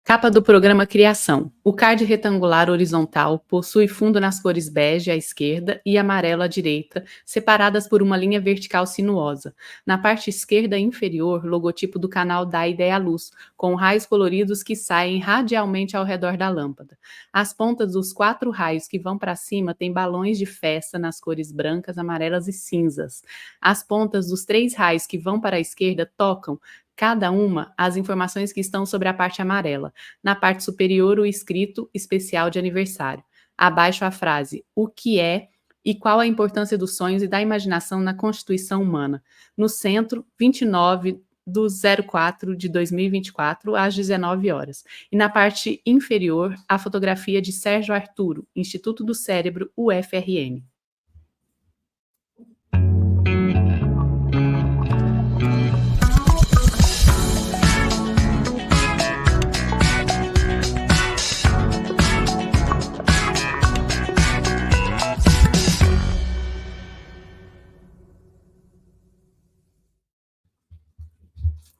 Capa do programa Criação. O card retangular horizontal possui fundo nas cores bege à esquerda e amarelo à direita, separadas por uma linha vertical sinuosa. Na parte esquerda inferior, logotipo do canal da Ideia Luz, com raios coloridos que saem radialmente ao redor da lâmpada. As pontas dos 4 raios que vão para cima têm balões de festa nas cores brancas, amarelas e cinzas. As pontas dos 3 raios que vão para a esquerda tocam cada uma as informações que estão sobre a parte amarela. Na parte superior, o escrito especial de aniversário. Abaixo a frase: o que é e qual a importância dos sonhos e da imaginação na constituição humana. No centro, 29/04 de 2024, às 19 horas. E na parte inferior, a fotografia de Sérgio Arturo, Instituto do Cérebro, UFRN.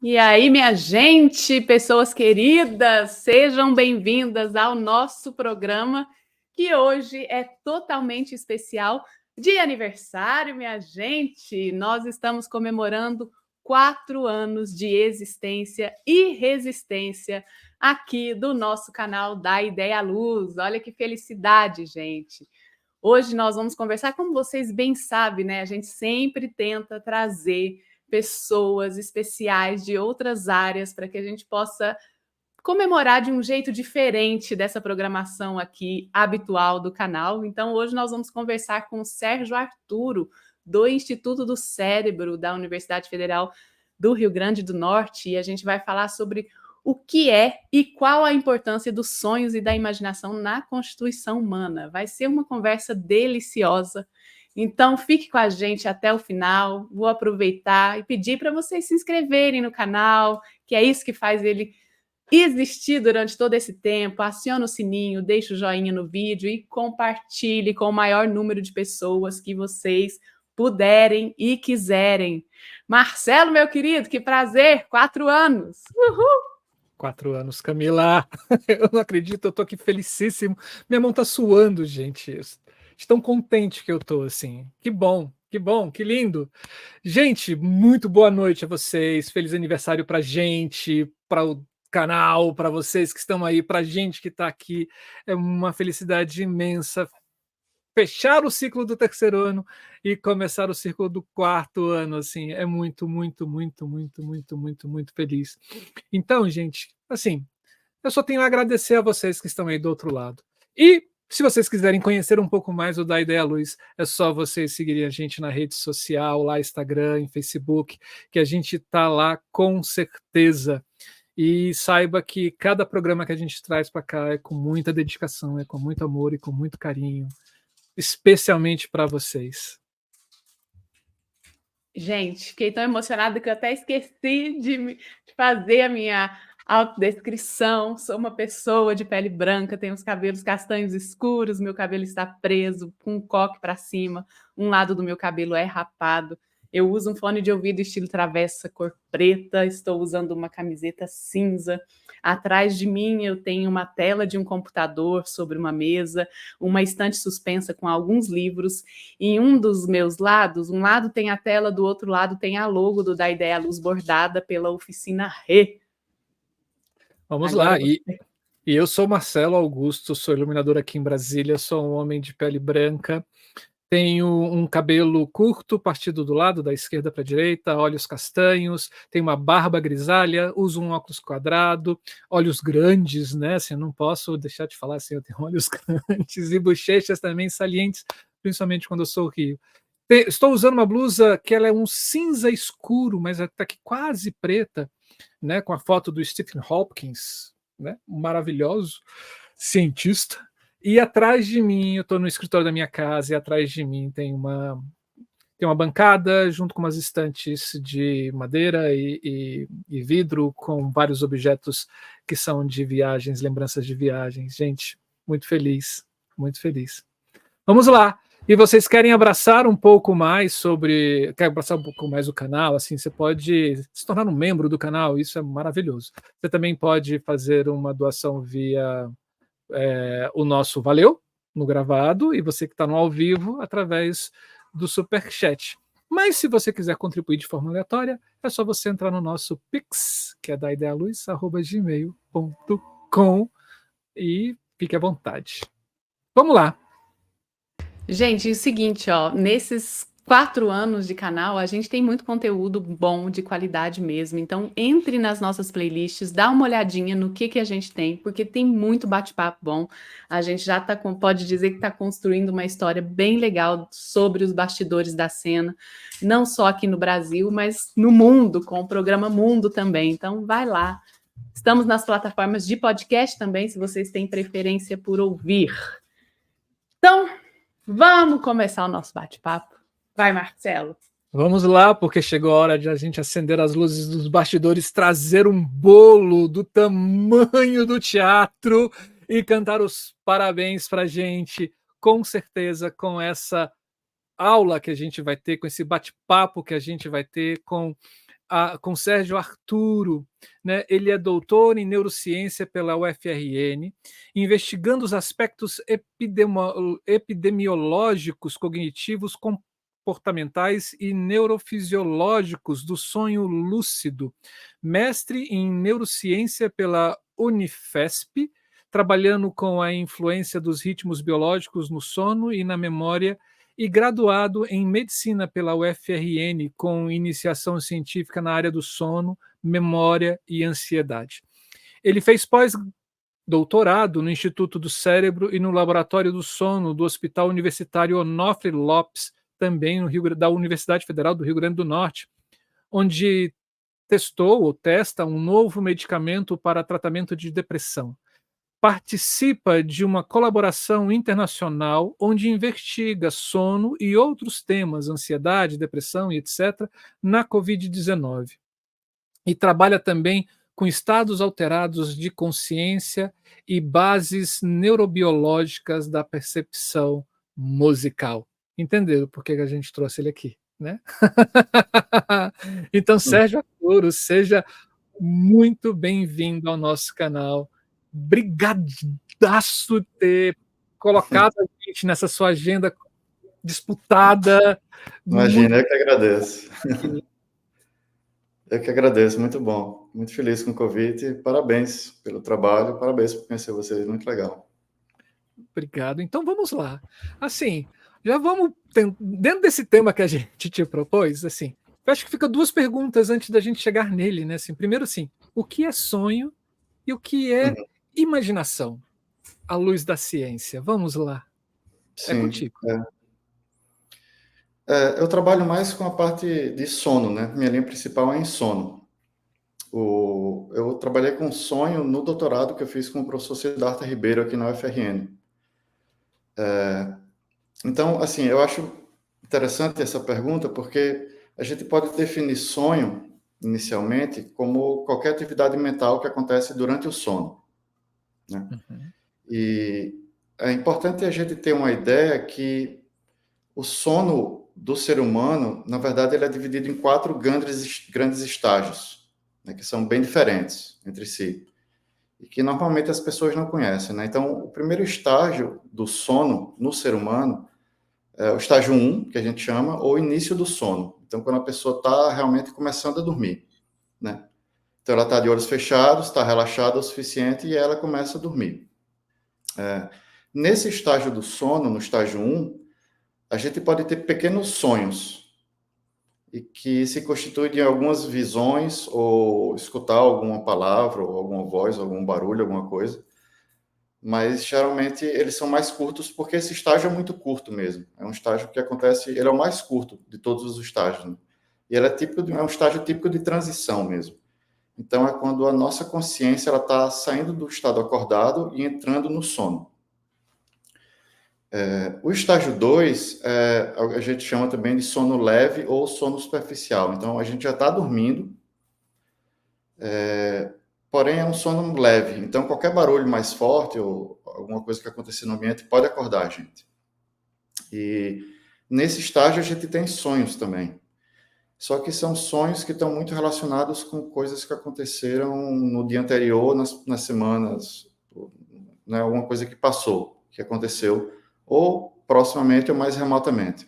E aí, minha gente, pessoas queridas, sejam bem-vindas ao nosso programa, que hoje é totalmente especial de aniversário, minha gente. Nós estamos comemorando 4 anos de existência e resistência aqui do nosso canal da Ideia Luz. Olha que felicidade, gente. Hoje nós vamos conversar, como vocês bem sabem, né? A gente sempre tenta trazer pessoas especiais de outras áreas para que a gente possa comemorar de um jeito diferente dessa programação aqui habitual do canal. Então, hoje nós vamos conversar com o Sérgio Arturo, do Instituto do Cérebro da Universidade Federal do Rio Grande do Norte, e a gente vai falar sobre o que é e qual a importância dos sonhos e da imaginação na constituição humana. Vai ser uma conversa deliciosa. Então, fique com a gente até o final. Vou aproveitar e pedir para vocês se inscreverem no canal, que é isso que faz ele existir durante todo esse tempo. Acione o sininho, deixe o joinha no vídeo e compartilhe com o maior número de pessoas que vocês puderem e quiserem. Marcelo, meu querido, que prazer! 4 anos! Uhul! 4 anos, Camila. Eu não acredito, eu tô aqui felicíssimo. Minha mão tá suando, gente. De tão contente que eu tô, assim. Que bom, que lindo. Gente, muito boa noite a vocês. Feliz aniversário pra gente, para o canal, para vocês que estão aí, pra gente que tá aqui. É uma felicidade imensa fechar o ciclo do 3º ano e começar o ciclo do 4º ano, assim, é muito, muito, muito, muito, muito, muito, muito feliz. Então, gente, assim, eu só tenho a agradecer a vocês que estão aí do outro lado. E se vocês quiserem conhecer um pouco mais o Da Ideia Luz, é só vocês seguirem a gente na rede social, lá Instagram, em Facebook, que a gente tá lá com certeza. E saiba que cada programa que a gente traz para cá é com muita dedicação, é com muito amor e com muito carinho, especialmente para vocês. Gente, fiquei tão emocionada que eu até esqueci de fazer a minha autodescrição. Sou uma pessoa de pele branca, tenho os cabelos castanhos escuros, meu cabelo está preso, com um coque para cima, um lado do meu cabelo é rapado. Eu uso um fone de ouvido estilo travessa, cor preta, estou usando uma camiseta cinza. Atrás de mim eu tenho uma tela de um computador sobre uma mesa, uma estante suspensa com alguns livros. Em um dos meus lados, um lado tem a tela, do outro lado tem a logo do Da Ideia Luz bordada pela oficina Rê. Vamos Agora lá, você. e eu sou Marcelo Augusto, sou iluminador aqui em Brasília, sou um homem de pele branca, tenho um cabelo curto, partido do lado, da esquerda para a direita, olhos castanhos, tenho uma barba grisalha, uso um óculos quadrado, olhos grandes, né? Assim, eu não posso deixar de falar assim, eu tenho olhos grandes e bochechas também salientes, principalmente quando eu sorrio. Estou usando uma blusa que ela é um cinza escuro, mas está aqui quase preta, né? Com a foto do Stephen Hopkins, né? Um maravilhoso cientista. E atrás de mim, eu estou no escritório da minha casa, e atrás de mim tem uma bancada junto com umas estantes de madeira e vidro com vários objetos que são de viagens, lembranças de viagens. Gente, muito feliz, muito feliz. Vamos lá! E vocês querem abraçar um pouco mais quer abraçar um pouco mais o canal, assim, você pode se tornar um membro do canal, isso é maravilhoso. Você também pode fazer uma doação via o nosso Valeu, no gravado, e você que está no ao vivo, através do Superchat. Mas se você quiser contribuir de forma aleatória, é só você entrar no nosso Pix, que é da idealuz@gmail.com, e fique à vontade. Vamos lá. Gente, e o seguinte, ó, nesses 4 anos de canal, a gente tem muito conteúdo bom, de qualidade mesmo. Então, entre nas nossas playlists, dá uma olhadinha no que a gente tem, porque tem muito bate-papo bom. A gente já pode dizer que está construindo uma história bem legal sobre os bastidores da cena, não só aqui no Brasil, mas no mundo, com o programa Mundo também. Então, vai lá. Estamos nas plataformas de podcast também, se vocês têm preferência por ouvir. Então, vamos começar o nosso bate-papo. Vai, Marcelo. Vamos lá, porque chegou a hora de a gente acender as luzes dos bastidores, trazer um bolo do tamanho do teatro e cantar os parabéns para a gente, com certeza, com essa aula que a gente vai ter, com esse bate-papo que a gente vai ter com Sérgio Arturo, né? Ele é doutor em neurociência pela UFRN, investigando os aspectos epidemiológicos, cognitivos, comportamentais e neurofisiológicos do sonho lúcido. Mestre em neurociência pela Unifesp, trabalhando com a influência dos ritmos biológicos no sono e na memória, e graduado em medicina pela UFRN, com iniciação científica na área do sono, memória e ansiedade. Ele fez pós-doutorado no Instituto do Cérebro e no Laboratório do Sono do Hospital Universitário Onofre Lopes, também da Universidade Federal do Rio Grande do Norte, onde testou ou testa um novo medicamento para tratamento de depressão. Participa de uma colaboração internacional onde investiga sono e outros temas, ansiedade, depressão e etc., na Covid-19. E trabalha também com estados alterados de consciência e bases neurobiológicas da percepção musical. Entenderam por que a gente trouxe ele aqui, né? Então, Sérgio Arturo, seja muito bem-vindo ao nosso canal. Brigadaço ter colocado a gente nessa sua agenda disputada. Imagina, eu que agradeço. Eu que agradeço, muito bom. Muito feliz com o convite. Parabéns pelo trabalho, parabéns por conhecer vocês, muito legal. Obrigado. Então vamos lá. Assim, já vamos dentro desse tema que a gente te propôs, assim, eu acho que fica duas perguntas antes da gente chegar nele, né? Assim, primeiro, assim, o que é sonho e o que é imaginação à luz da ciência? Vamos lá. É Sim, contigo. eu trabalho mais com a parte de sono, né? Minha linha principal é em sono. Eu trabalhei com sonho no doutorado que eu fiz com o professor Siddhartha Ribeiro aqui na UFRN. Então, assim, eu acho interessante essa pergunta porque a gente pode definir sonho, inicialmente, como qualquer atividade mental que acontece durante o sono, né? E é importante a gente ter uma ideia que o sono do ser humano, na verdade, ele é dividido em 4 grandes estágios, né, que são bem diferentes entre si, e que normalmente as pessoas não conhecem, né? Então, o primeiro estágio do sono no ser humano é o estágio 1, que a gente chama, ou início do sono. Então, quando a pessoa está realmente começando a dormir, né? Então, ela está de olhos fechados, está relaxada o suficiente e ela começa a dormir. Nesse estágio do sono, no estágio 1, a gente pode ter pequenos sonhos e que se constituem de algumas visões ou escutar alguma palavra ou alguma voz, algum barulho, alguma coisa. Mas geralmente eles são mais curtos porque esse estágio é muito curto mesmo. É um estágio que acontece, ele é o mais curto de todos os estágios, né? E ele é um estágio típico de transição mesmo. Então é quando a nossa consciência ela está saindo do estado acordado e entrando no sono. O estágio 2, a gente chama também de sono leve ou sono superficial. Então, a gente já está dormindo, porém é um sono leve. Então, qualquer barulho mais forte ou alguma coisa que acontecer no ambiente pode acordar a gente. E nesse estágio a gente tem sonhos também. Só que são sonhos que estão muito relacionados com coisas que aconteceram no dia anterior, nas semanas, né, alguma coisa que passou, que aconteceu, ou proximamente ou mais remotamente.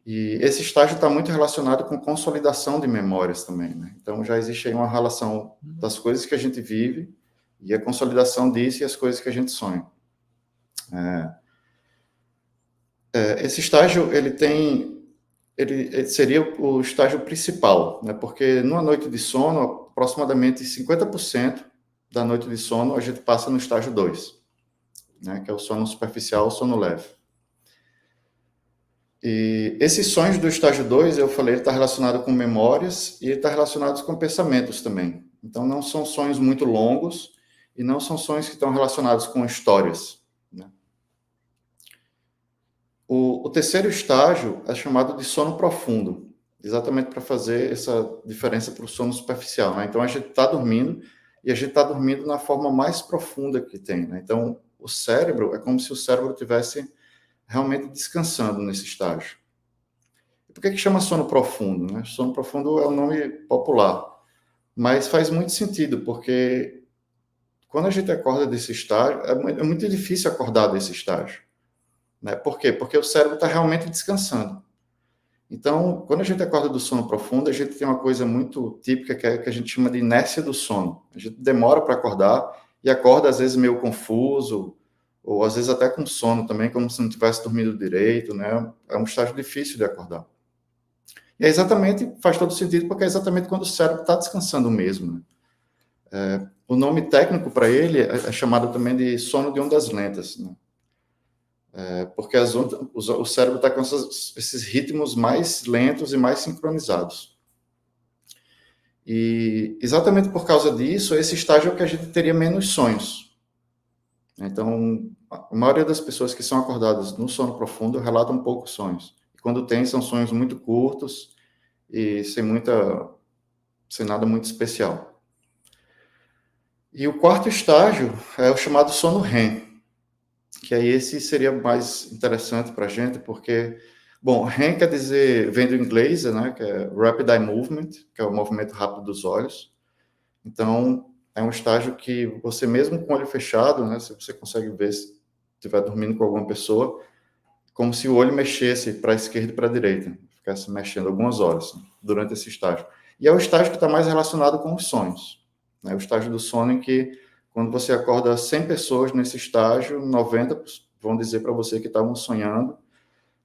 E esse estágio está muito relacionado com consolidação de memórias também, né? Então já existe aí uma relação das coisas que a gente vive e a consolidação disso e as coisas que a gente sonha. Esse estágio, ele seria o estágio principal, né? Porque numa noite de sono, aproximadamente 50% da noite de sono a gente passa no estágio 2, né? Que é o sono superficial, o sono leve. E esses sonhos do estágio 2, eu falei, ele está relacionado com memórias e ele está relacionado com pensamentos também. Então, não são sonhos muito longos e não são sonhos que estão relacionados com histórias, né? O terceiro estágio é chamado de sono profundo, exatamente para fazer essa diferença para o sono superficial, né? Então, a gente está dormindo e a gente está dormindo na forma mais profunda que tem, né? Então, o cérebro, é como se o cérebro estivesse realmente descansando nesse estágio. Por que chama sono profundo, né? Sono profundo é um nome popular, mas faz muito sentido, porque quando a gente acorda desse estágio, é muito difícil acordar desse estágio, né? Por quê? Porque o cérebro está realmente descansando. Então, quando a gente acorda do sono profundo, a gente tem uma coisa muito típica que a gente chama de inércia do sono. A gente demora para acordar e acorda, às vezes, meio confuso, ou às vezes até com sono também, como se não tivesse dormido direito, né? É um estágio difícil de acordar. E é exatamente, faz todo sentido, porque é exatamente quando o cérebro está descansando mesmo, né? O nome técnico para ele é chamado também de sono de ondas lentas, né? Porque o cérebro está com esses ritmos mais lentos e mais sincronizados. E exatamente por causa disso, esse estágio é que a gente teria menos sonhos. Então, a maioria das pessoas que são acordadas no sono profundo relatam poucos sonhos. E quando tem, são sonhos muito curtos e sem nada muito especial. E o quarto estágio é o chamado sono REM, que aí esse seria mais interessante para a gente, porque, bom, REM quer dizer, vem do inglês, né, que é Rapid Eye Movement, que é o movimento rápido dos olhos. Então, é um estágio que você mesmo com o olho fechado, né, se você consegue ver se estiver dormindo com alguma pessoa, como se o olho mexesse para a esquerda e para a direita, ficasse mexendo algumas horas, né, durante esse estágio. E é o estágio que está mais relacionado com os sonhos, né, o estágio do sono em que, quando você acorda 100 pessoas nesse estágio, 90 vão dizer para você que estavam sonhando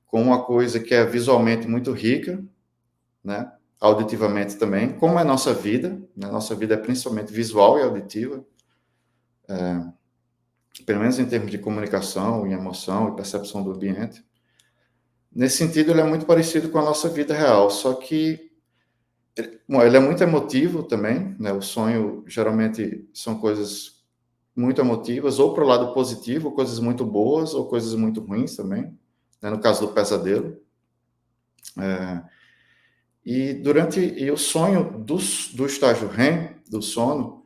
com uma coisa que é visualmente muito rica, né, auditivamente também, como é a nossa vida, né? Nossa vida é principalmente visual e auditiva, pelo menos em termos de comunicação e emoção e percepção do ambiente. Nesse sentido, ele é muito parecido com a nossa vida real, só que ele é muito emotivo também, né? O sonho geralmente são coisas muito emotivas, ou para o lado positivo, coisas muito boas, ou coisas muito ruins também, né? No caso do pesadelo. E o sonho do estágio REM, do sono,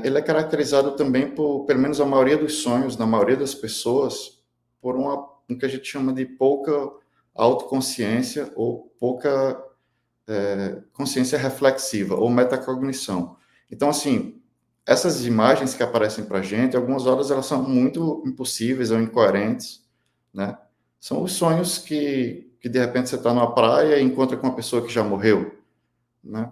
ele é caracterizado também por, pelo menos a maioria dos sonhos, na maioria das pessoas, por o que a gente chama de pouca autoconsciência ou pouca consciência reflexiva ou metacognição. Então, assim, essas imagens que aparecem para a gente, algumas horas elas são muito impossíveis ou incoerentes, né? São os sonhos que de repente você está numa praia e encontra com uma pessoa que já morreu, né?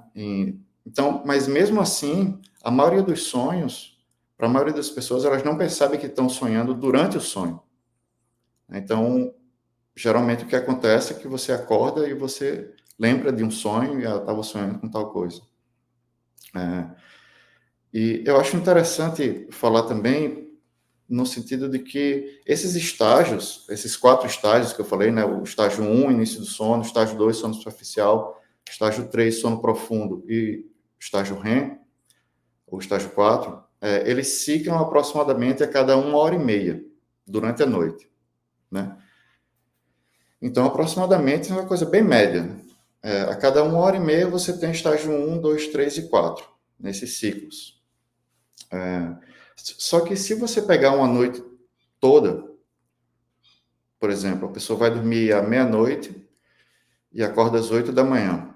Então, mas mesmo assim, a maioria dos sonhos, para a maioria das pessoas, elas não percebem que estão sonhando durante o sonho. Então, geralmente o que acontece é que você acorda e você lembra de um sonho e estava sonhando com tal coisa. E eu acho interessante falar também no sentido de que esses estágios, esses 4 estágios que eu falei, né, o estágio 1, início do sono, estágio 2, sono superficial, estágio 3, sono profundo e estágio REM, ou estágio 4, eles ciclam aproximadamente a cada 1h30 durante a noite, né? Então, aproximadamente é uma coisa bem média, né? A cada 1h30 você tem estágio 1, 2, 3 e 4, nesses ciclos. Só que se você pegar uma noite toda, por exemplo, a pessoa vai dormir à meia-noite e acorda às 8 da manhã.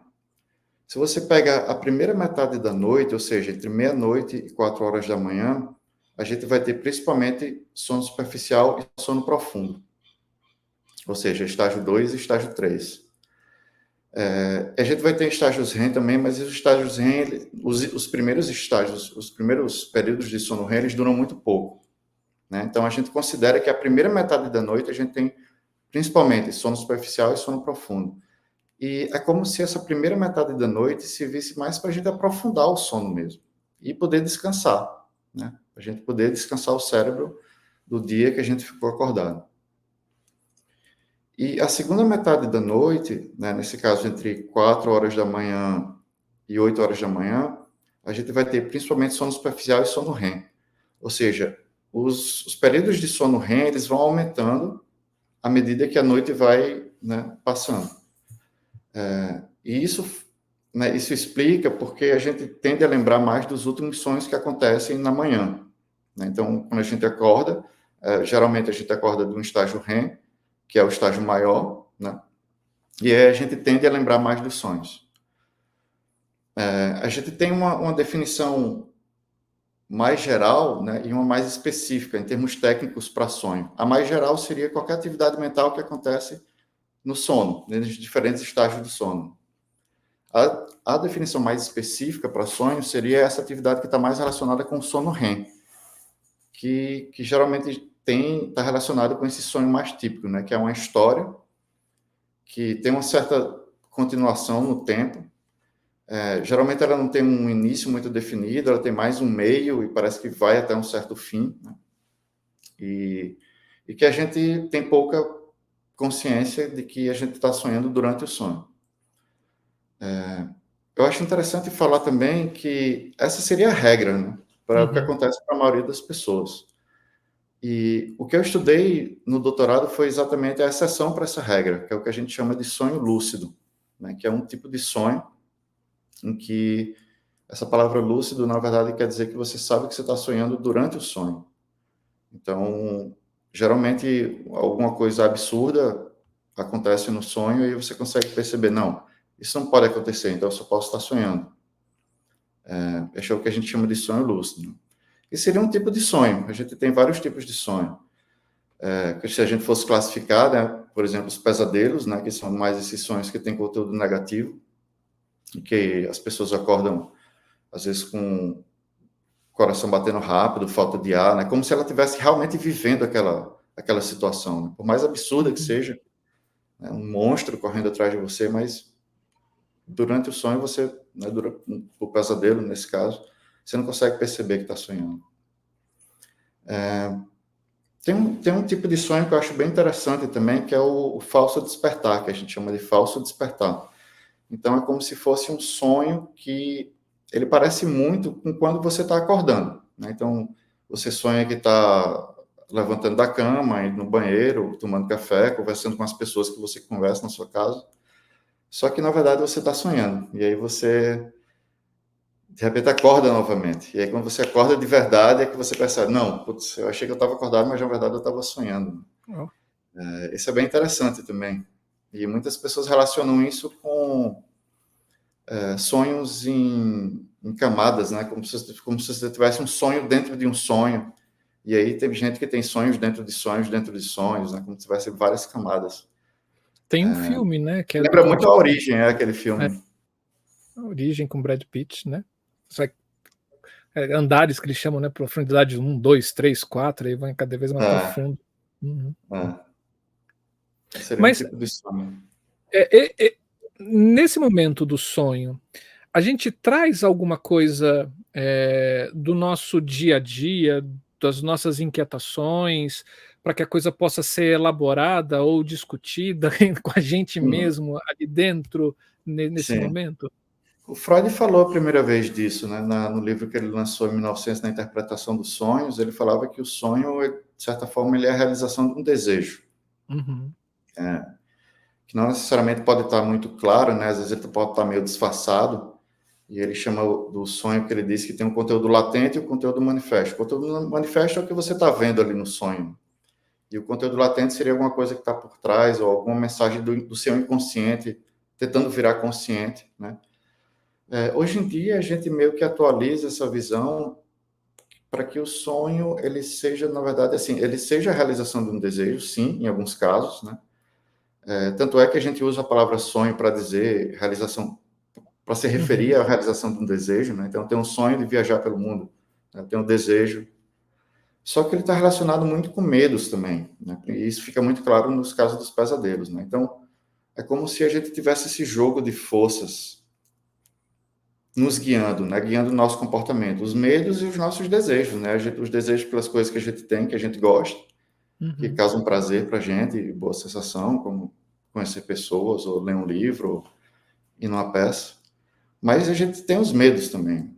Se você pega a primeira metade da noite, ou seja, entre meia-noite e 4 horas da manhã, a gente vai ter principalmente sono superficial e sono profundo. Ou seja, estágio 2 e estágio 3. A gente vai ter estágios REM também, mas os estágios REM, os primeiros estágios, os primeiros períodos de sono REM, eles duram muito pouco, né? Então, a gente considera que a primeira metade da noite a gente tem principalmente sono superficial e sono profundo. E é como se essa primeira metade da noite servisse mais para a gente aprofundar o sono mesmo e poder descansar, né? A gente poder descansar o cérebro do dia que a gente ficou acordado. E a segunda metade da noite, né, nesse caso entre 4 horas da manhã e 8 horas da manhã, a gente vai ter principalmente sono superficial e sono REM. Ou seja, os períodos de sono REM, eles vão aumentando à medida que a noite vai, né, passando. E isso, né, isso explica porque a gente tende a lembrar mais dos últimos sonhos que acontecem na manhã, né? Então, quando a gente acorda, geralmente a gente acorda de um estágio REM, que é o estágio maior, né? E aí a gente tende a lembrar mais dos sonhos. A gente tem uma definição mais geral, né, e uma mais específica, em termos técnicos, para sonho. A mais geral seria qualquer atividade mental que acontece no sono, nos diferentes estágios do sono. A definição mais específica para sonho seria essa atividade que está mais relacionada com o sono REM, que geralmente está relacionado com esse sonho mais típico, né, que é uma história que tem uma certa continuação no tempo. Geralmente ela não tem um início muito definido, ela tem mais um meio e parece que vai até um certo fim, né? E que a gente tem pouca consciência de que a gente está sonhando durante o sonho. Eu acho interessante falar também que essa seria a regra, né, para o que acontece para a maioria das pessoas. E o que eu estudei no doutorado foi exatamente a exceção para essa regra, que é o que a gente chama de sonho lúcido, né, que é um tipo de sonho em que essa palavra lúcido, na verdade, quer dizer que você sabe que você está sonhando durante o sonho. Então, geralmente, alguma coisa absurda acontece no sonho e você consegue perceber, não, isso não pode acontecer, então eu só posso estar sonhando. Esse é o que a gente chama de sonho lúcido. E seria um tipo de sonho. A gente tem vários tipos de sonho. Que se a gente fosse classificar, né, por exemplo, os pesadelos, né, que são mais esses sonhos que têm conteúdo negativo, e que as pessoas acordam, às vezes, com o coração batendo rápido, falta de ar, né, como se ela estivesse realmente vivendo aquela situação, né, por mais absurda que seja, né, um monstro correndo atrás de você, mas durante o sonho você, né, durante o pesadelo, nesse caso, você não consegue perceber que está sonhando. Tem um tipo de sonho que eu acho bem interessante também, que é o falso despertar, que a gente chama de falso despertar. Então, é como se fosse um sonho que ele parece muito com quando você está acordando, né? Então, você sonha que está levantando da cama, indo no banheiro, tomando café, conversando com as pessoas que você conversa na sua casa, só que, na verdade, você está sonhando. E aí você, de repente, acorda novamente. E aí, quando você acorda de verdade, é que você percebe, não, putz, eu achei que eu estava acordado, mas, na verdade, eu estava sonhando. Isso é bem interessante também. E muitas pessoas relacionam isso com sonhos em camadas, né? Como se você tivesse um sonho dentro de um sonho. E aí tem gente que tem sonhos dentro de sonhos, né? Como se tivesse várias camadas. Tem um filme, né? Que lembra muito A Origem, aquele filme. A Origem com Brad Pitt, né? Andares que eles chamam, né? Profundidade 1, 2, 3, 4, aí vai cada vez mais profundo. Seria um tipo de sonho. Nesse momento do sonho, a gente traz alguma coisa do nosso dia a dia, das nossas inquietações, para que a coisa possa ser elaborada ou discutida com a gente mesmo ali dentro, nesse momento? O Freud falou a primeira vez disso, né? No livro que ele lançou em 1900, na Interpretação dos Sonhos, ele falava que o sonho, de certa forma, ele é a realização de um desejo. Que não necessariamente pode estar muito claro, né? Às vezes ele pode estar meio disfarçado, e ele chama do sonho, que ele diz que tem um conteúdo latente e o conteúdo manifesto. O conteúdo manifesto é o que você está vendo ali no sonho. E o conteúdo latente seria alguma coisa que está por trás, ou alguma mensagem do seu inconsciente tentando virar consciente, né? Hoje em dia, a gente meio que atualiza essa visão para que o sonho, ele seja, na verdade, assim, ele seja a realização de um desejo, sim, em alguns casos, né? Tanto é que a gente usa a palavra sonho para dizer realização, para se referir à realização de um desejo, né? Então, tem um sonho de viajar pelo mundo, né? Tem um desejo. Só que ele está relacionado muito com medos também, né? E isso fica muito claro nos casos dos pesadelos, né? Então, é como se a gente tivesse esse jogo de forças nos guiando, né? Guiando o nosso comportamento, os medos e os nossos desejos, né? Os desejos pelas coisas que a gente tem, que a gente gosta, que causam prazer para a gente, boa sensação, como conhecer pessoas, ou ler um livro, ou ir numa peça. Mas a gente tem os medos também,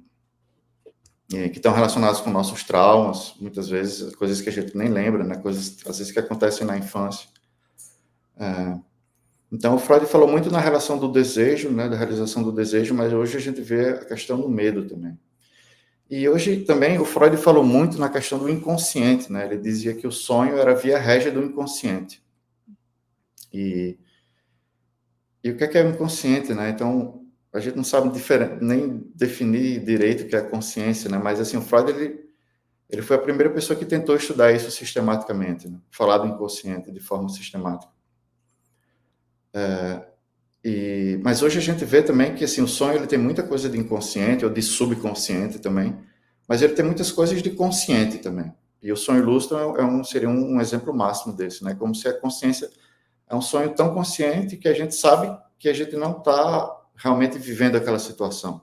que estão relacionados com nossos traumas, muitas vezes coisas que a gente nem lembra, né? Coisas, às vezes, que acontecem na infância. Então, o Freud falou muito na relação do desejo, né? Da realização do desejo, mas hoje a gente vê a questão do medo também. E hoje também o Freud falou muito na questão do inconsciente, né? Ele dizia que o sonho era a via régia do inconsciente. E o que é o inconsciente, né? Então, a gente não sabe nem definir direito o que é a consciência, né? Mas, assim, o Freud, ele foi a primeira pessoa que tentou estudar isso sistematicamente, né? Falar do inconsciente de forma sistemática. Mas hoje a gente vê também que, assim, o sonho, ele tem muita coisa de inconsciente ou de subconsciente também, mas ele tem muitas coisas de consciente também. E o sonho lúcido seria um exemplo máximo desse, né? Como se a consciência é um sonho tão consciente que a gente sabe que a gente não está realmente vivendo aquela situação,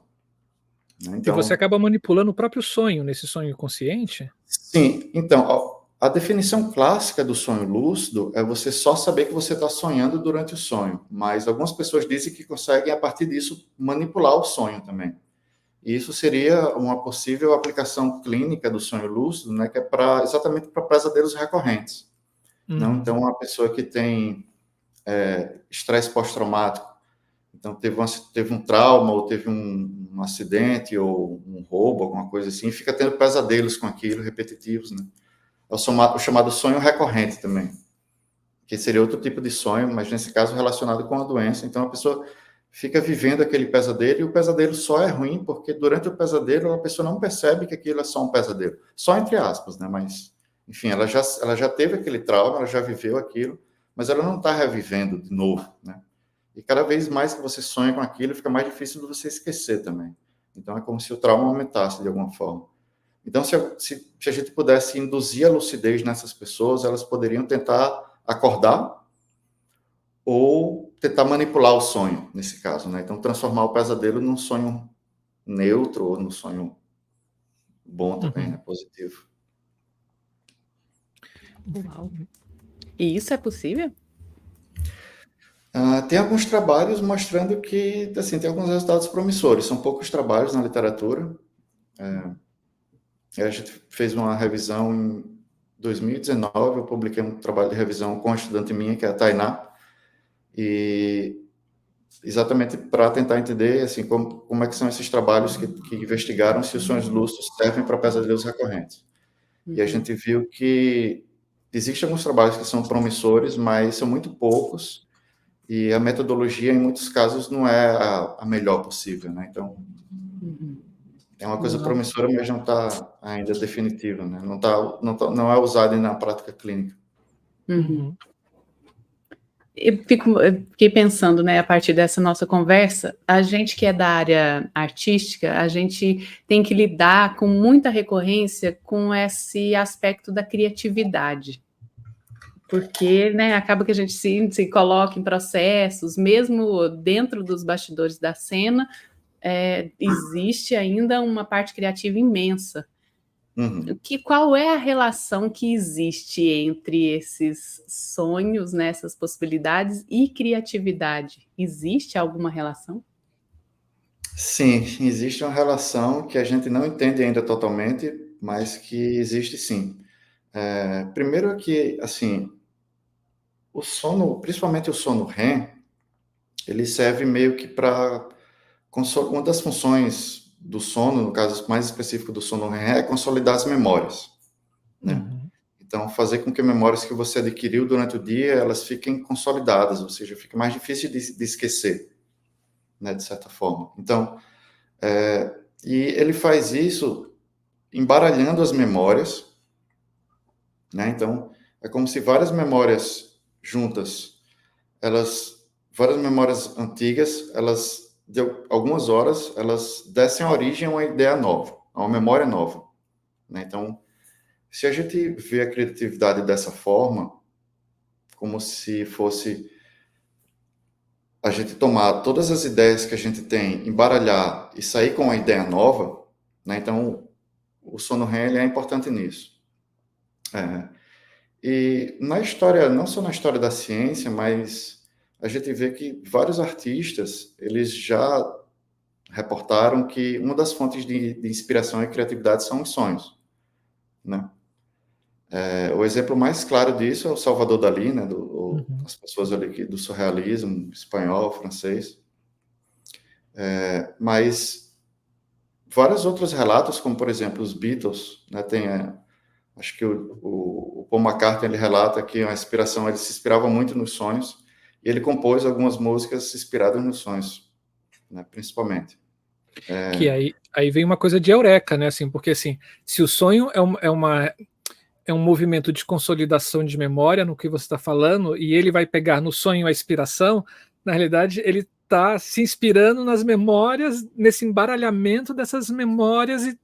né? Então, e você acaba manipulando o próprio sonho nesse sonho consciente? Sim. Então, a definição clássica do sonho lúcido é você só saber que você está sonhando durante o sonho, mas algumas pessoas dizem que conseguem, a partir disso, manipular o sonho também. E isso seria uma possível aplicação clínica do sonho lúcido, né, que é exatamente para pesadelos recorrentes. Não? Então, uma pessoa que tem estresse pós-traumático, então teve um trauma, ou teve um acidente, ou um roubo, alguma coisa assim, fica tendo pesadelos com aquilo, repetitivos, né? É o chamado sonho recorrente também, que seria outro tipo de sonho, mas nesse caso relacionado com a doença. Então, a pessoa fica vivendo aquele pesadelo, e o pesadelo só é ruim porque durante o pesadelo a pessoa não percebe que aquilo é só um pesadelo. Só entre aspas, né? Mas, enfim, ela já teve aquele trauma, ela já viveu aquilo, mas ela não está revivendo de novo, né? E cada vez mais que você sonha com aquilo, fica mais difícil de você esquecer também. Então, é como se o trauma aumentasse de alguma forma. Então, se a gente pudesse induzir a lucidez nessas pessoas, elas poderiam tentar acordar ou tentar manipular o sonho, nesse caso, né? Então, transformar o pesadelo num sonho neutro ou num sonho bom também, né? Positivo. Uau. E isso é possível? Tem alguns trabalhos mostrando que, assim, tem alguns resultados promissores. São poucos trabalhos na literatura. A gente fez uma revisão em 2019, eu publiquei um trabalho de revisão com uma estudante minha, que é a Tainá, e exatamente para tentar entender, assim, como é que são esses trabalhos que investigaram se os sonhos lúcidos servem para pesadelos recorrentes. E a gente viu que existem alguns trabalhos que são promissores, mas são muito poucos, e a metodologia, em muitos casos, não é a melhor possível, né? Então, é uma coisa promissora, mas não está ainda definitiva, né? Não é usada na prática clínica. Eu fiquei pensando, né, a partir dessa nossa conversa, a gente que é da área artística, a gente tem que lidar com muita recorrência com esse aspecto da criatividade. Porque, né, acaba que a gente se coloca em processos, mesmo dentro dos bastidores da cena, existe ainda uma parte criativa imensa. Qual é a relação que existe entre esses sonhos, né, essas possibilidades e criatividade? Existe alguma relação? Sim, existe uma relação que a gente não entende ainda totalmente, mas que existe sim. Primeiro que, assim, o sono, principalmente o sono REM, ele serve meio que para... Uma das funções do sono, no caso mais específico do sono REM, é consolidar as memórias, né? Então, fazer com que memórias que você adquiriu durante o dia, elas fiquem consolidadas, ou seja, fica mais difícil de esquecer, né, de certa forma. Então, e ele faz isso embaralhando as memórias, né? Então, é como se várias memórias juntas, várias memórias antigas, elas, de algumas horas, elas dessem origem a uma ideia nova, a uma memória nova, né? Então, se a gente vê a criatividade dessa forma, como se fosse a gente tomar todas as ideias que a gente tem, embaralhar e sair com uma ideia nova, né? Então, o sono REM ele é importante nisso. E na história, não só na história da ciência, mas a gente vê que vários artistas, eles já reportaram que uma das fontes de inspiração e criatividade são os sonhos, né? O exemplo mais claro disso é o Salvador Dalí, né? As pessoas ali do surrealismo espanhol, francês. Mas vários outros relatos, como por exemplo os Beatles, né? Acho que o Paul McCartney ele relata que a inspiração, ele se inspirava muito nos sonhos e ele compôs algumas músicas inspiradas nos sonhos, né? Principalmente. Que aí vem uma coisa de eureka, né? Assim, porque assim, se o sonho é um movimento de consolidação de memória no que você está falando, e ele vai pegar no sonho a inspiração, na realidade, ele está se inspirando nas memórias, nesse embaralhamento dessas memórias e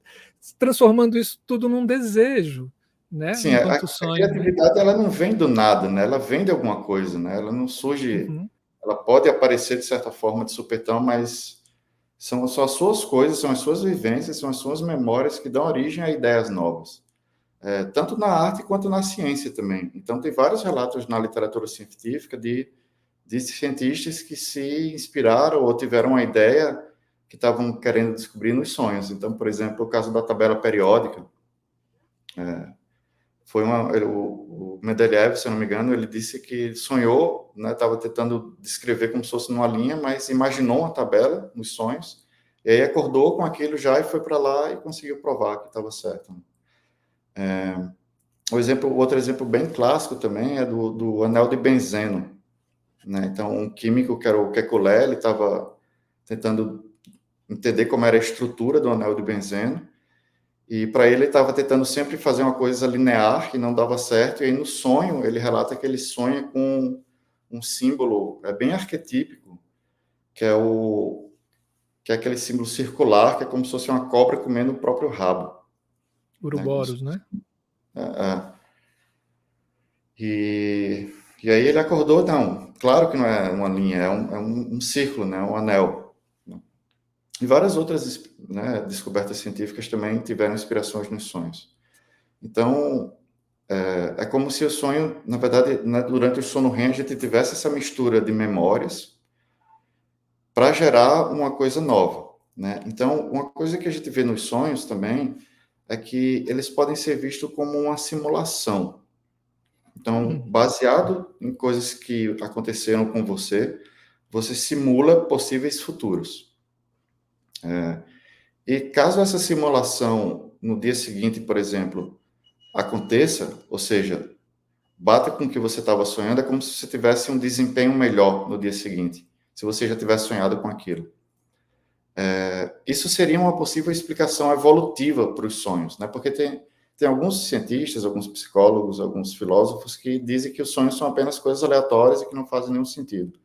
transformando isso tudo num desejo, né? Sim, Enquanto a sonho, né? criatividade ela não vem do nada, né? Ela vem de alguma coisa, né? Ela não surge, ela pode aparecer de certa forma de supetão, mas são só as suas coisas, são as suas vivências, são as suas memórias que dão origem a ideias novas. Tanto na arte quanto na ciência também. Então, tem vários relatos na literatura científica de cientistas que se inspiraram ou tiveram uma ideia que estavam querendo descobrir nos sonhos. Então, por exemplo, o caso da tabela periódica, o Mendeleev, se eu não me engano, ele disse que sonhou, né, estava tentando descrever como se fosse numa linha, mas imaginou uma tabela nos sonhos, e aí acordou com aquilo já e foi para lá e conseguiu provar que estava certo. Outro exemplo bem clássico também é do anel de benzeno, né? Então, um químico que era o Kekulé, ele estava tentando entender como era a estrutura do anel de benzeno, e para ele estava tentando sempre fazer uma coisa linear que não dava certo, e aí no sonho ele relata que ele sonha com um símbolo bem arquetípico, que é aquele símbolo circular, que é como se fosse uma cobra comendo o próprio rabo. Uroboros, né? E aí ele acordou, não, claro que não é uma linha, é um círculo, né, um anel. E várias outras, né, descobertas científicas também tiveram inspirações nos sonhos. Então, é como se o sonho, na verdade, né, durante o sono REM, a gente tivesse essa mistura de memórias para gerar uma coisa nova, né? Então, uma coisa que a gente vê nos sonhos também é que eles podem ser vistos como uma simulação. Então, baseado em coisas que aconteceram com você, você simula possíveis futuros. E caso essa simulação, no dia seguinte, por exemplo, aconteça, ou seja, bata com o que você estava sonhando, é como se você tivesse um desempenho melhor no dia seguinte, se você já tivesse sonhado com aquilo. Isso seria uma possível explicação evolutiva para os sonhos, né? Porque tem alguns cientistas, alguns psicólogos, alguns filósofos que dizem que os sonhos são apenas coisas aleatórias e que não fazem nenhum sentido,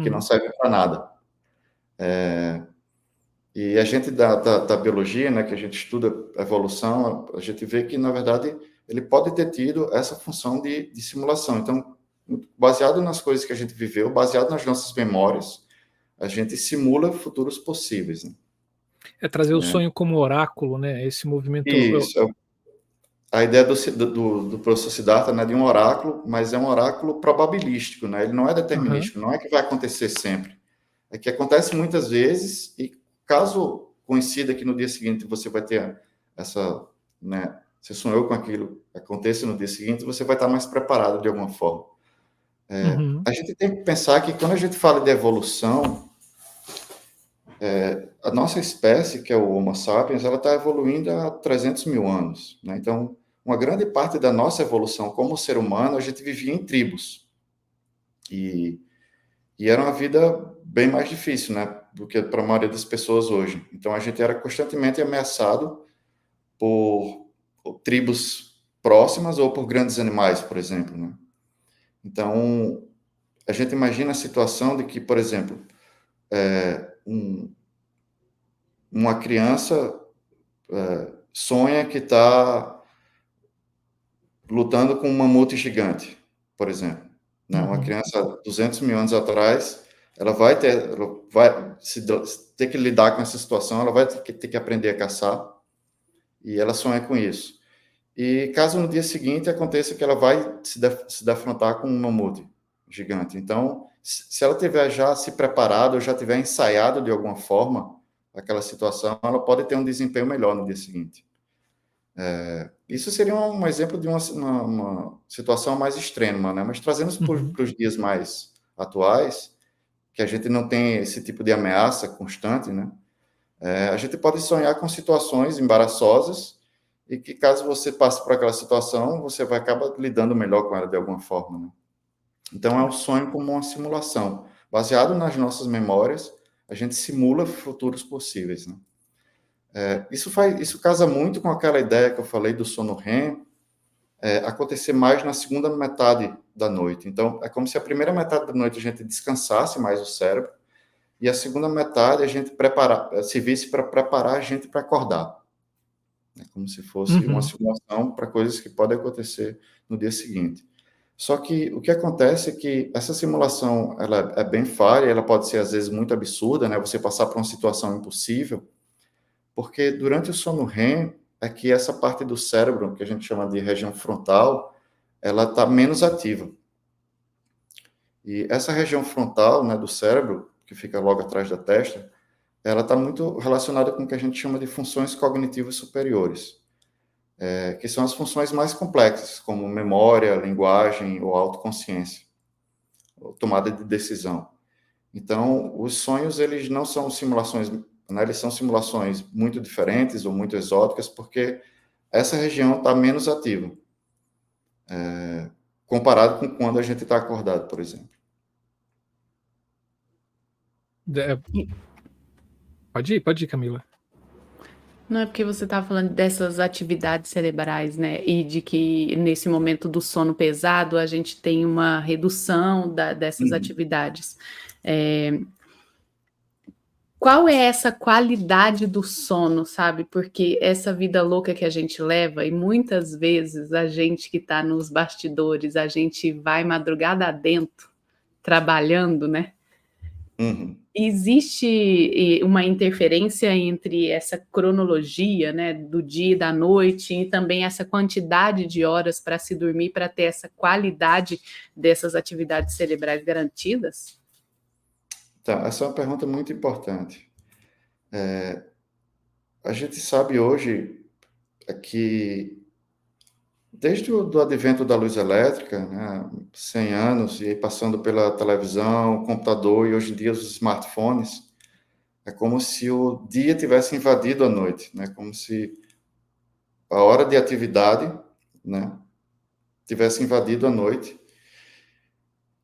que não servem para nada. E a gente da biologia, né, que a gente estuda a evolução, a gente vê que, na verdade, ele pode ter tido essa função de simulação. Então, baseado nas coisas que a gente viveu, baseado nas nossas memórias, a gente simula futuros possíveis, né? É trazer o sonho como oráculo, né? Esse movimento... Isso, a ideia do professor Siddhartha, né, de um oráculo, mas é um oráculo probabilístico, né? Ele não é determinístico, não é que vai acontecer sempre. É que acontece muitas vezes e caso coincida que no dia seguinte você vai ter essa, né, você sonhou com aquilo, aconteça no dia seguinte, você vai estar mais preparado de alguma forma. A gente tem que pensar que quando a gente fala de evolução, a nossa espécie, que é o Homo sapiens, ela está evoluindo há 300 mil anos, né? Então, uma grande parte da nossa evolução como ser humano, a gente vivia em tribos. E era uma vida bem mais difícil, né, do que para a maioria das pessoas hoje. Então, a gente era constantemente ameaçado por tribos próximas ou por grandes animais, por exemplo, né? Então, a gente imagina a situação de que, por exemplo, uma criança sonha que está lutando com um mamute gigante, por exemplo. Né? Uma criança, 200 mil anos atrás, ela vai ter que lidar com essa situação, ela vai ter que aprender a caçar, e ela sonha com isso. E caso no dia seguinte aconteça que ela vai se defrontar com um mamute gigante. Então, se ela tiver já se preparado, ou já tiver ensaiado de alguma forma aquela situação, ela pode ter um desempenho melhor no dia seguinte. Isso seria um exemplo de uma situação mais extrema, né? Mas trazendo para os dias mais atuais, que a gente não tem esse tipo de ameaça constante, né? A gente pode sonhar com situações embaraçosas e que, caso você passe por aquela situação, você vai acabar lidando melhor com ela de alguma forma, né? Então, é um sonho como uma simulação. Baseado nas nossas memórias, a gente simula futuros possíveis, né? Isso casa muito com aquela ideia que eu falei do sono REM, acontecer mais na segunda metade da noite. Então, é como se a primeira metade da noite a gente descansasse mais o cérebro, e a segunda metade a gente servisse para preparar a gente para acordar. Como se fosse uma simulação para coisas que podem acontecer no dia seguinte. Só que o que acontece é que essa simulação ela é bem falha, ela pode ser, às vezes, muito absurda, né? Você passar por uma situação impossível, porque durante o sono REM é que essa parte do cérebro, que a gente chama de região frontal, ela está menos ativa. E essa região frontal, né, do cérebro, que fica logo atrás da testa, ela está muito relacionada com o que a gente chama de funções cognitivas superiores, que são as funções mais complexas, como memória, linguagem ou autoconsciência, ou tomada de decisão. Então, os sonhos, eles não são simulações, né, eles são simulações muito diferentes ou muito exóticas, porque essa região está menos ativa, comparado com quando a gente está acordado, por exemplo. Pode ir, Camila. Não é porque você estava falando dessas atividades cerebrais, né? E de que nesse momento do sono pesado a gente tem uma redução dessas atividades. Qual é essa qualidade do sono, sabe? Porque essa vida louca que a gente leva, e muitas vezes a gente que está nos bastidores, a gente vai madrugada adentro, trabalhando, né? Existe uma interferência entre essa cronologia, né, do dia e da noite, e também essa quantidade de horas para se dormir, para ter essa qualidade dessas atividades cerebrais garantidas? Tá, essa é uma pergunta muito importante. A gente sabe hoje que, desde o advento da luz elétrica, né, 100 anos, e aí passando pela televisão, computador e hoje em dia os smartphones, é como se o dia tivesse invadido a noite, né? Como se a hora de atividade, né, tivesse invadido a noite.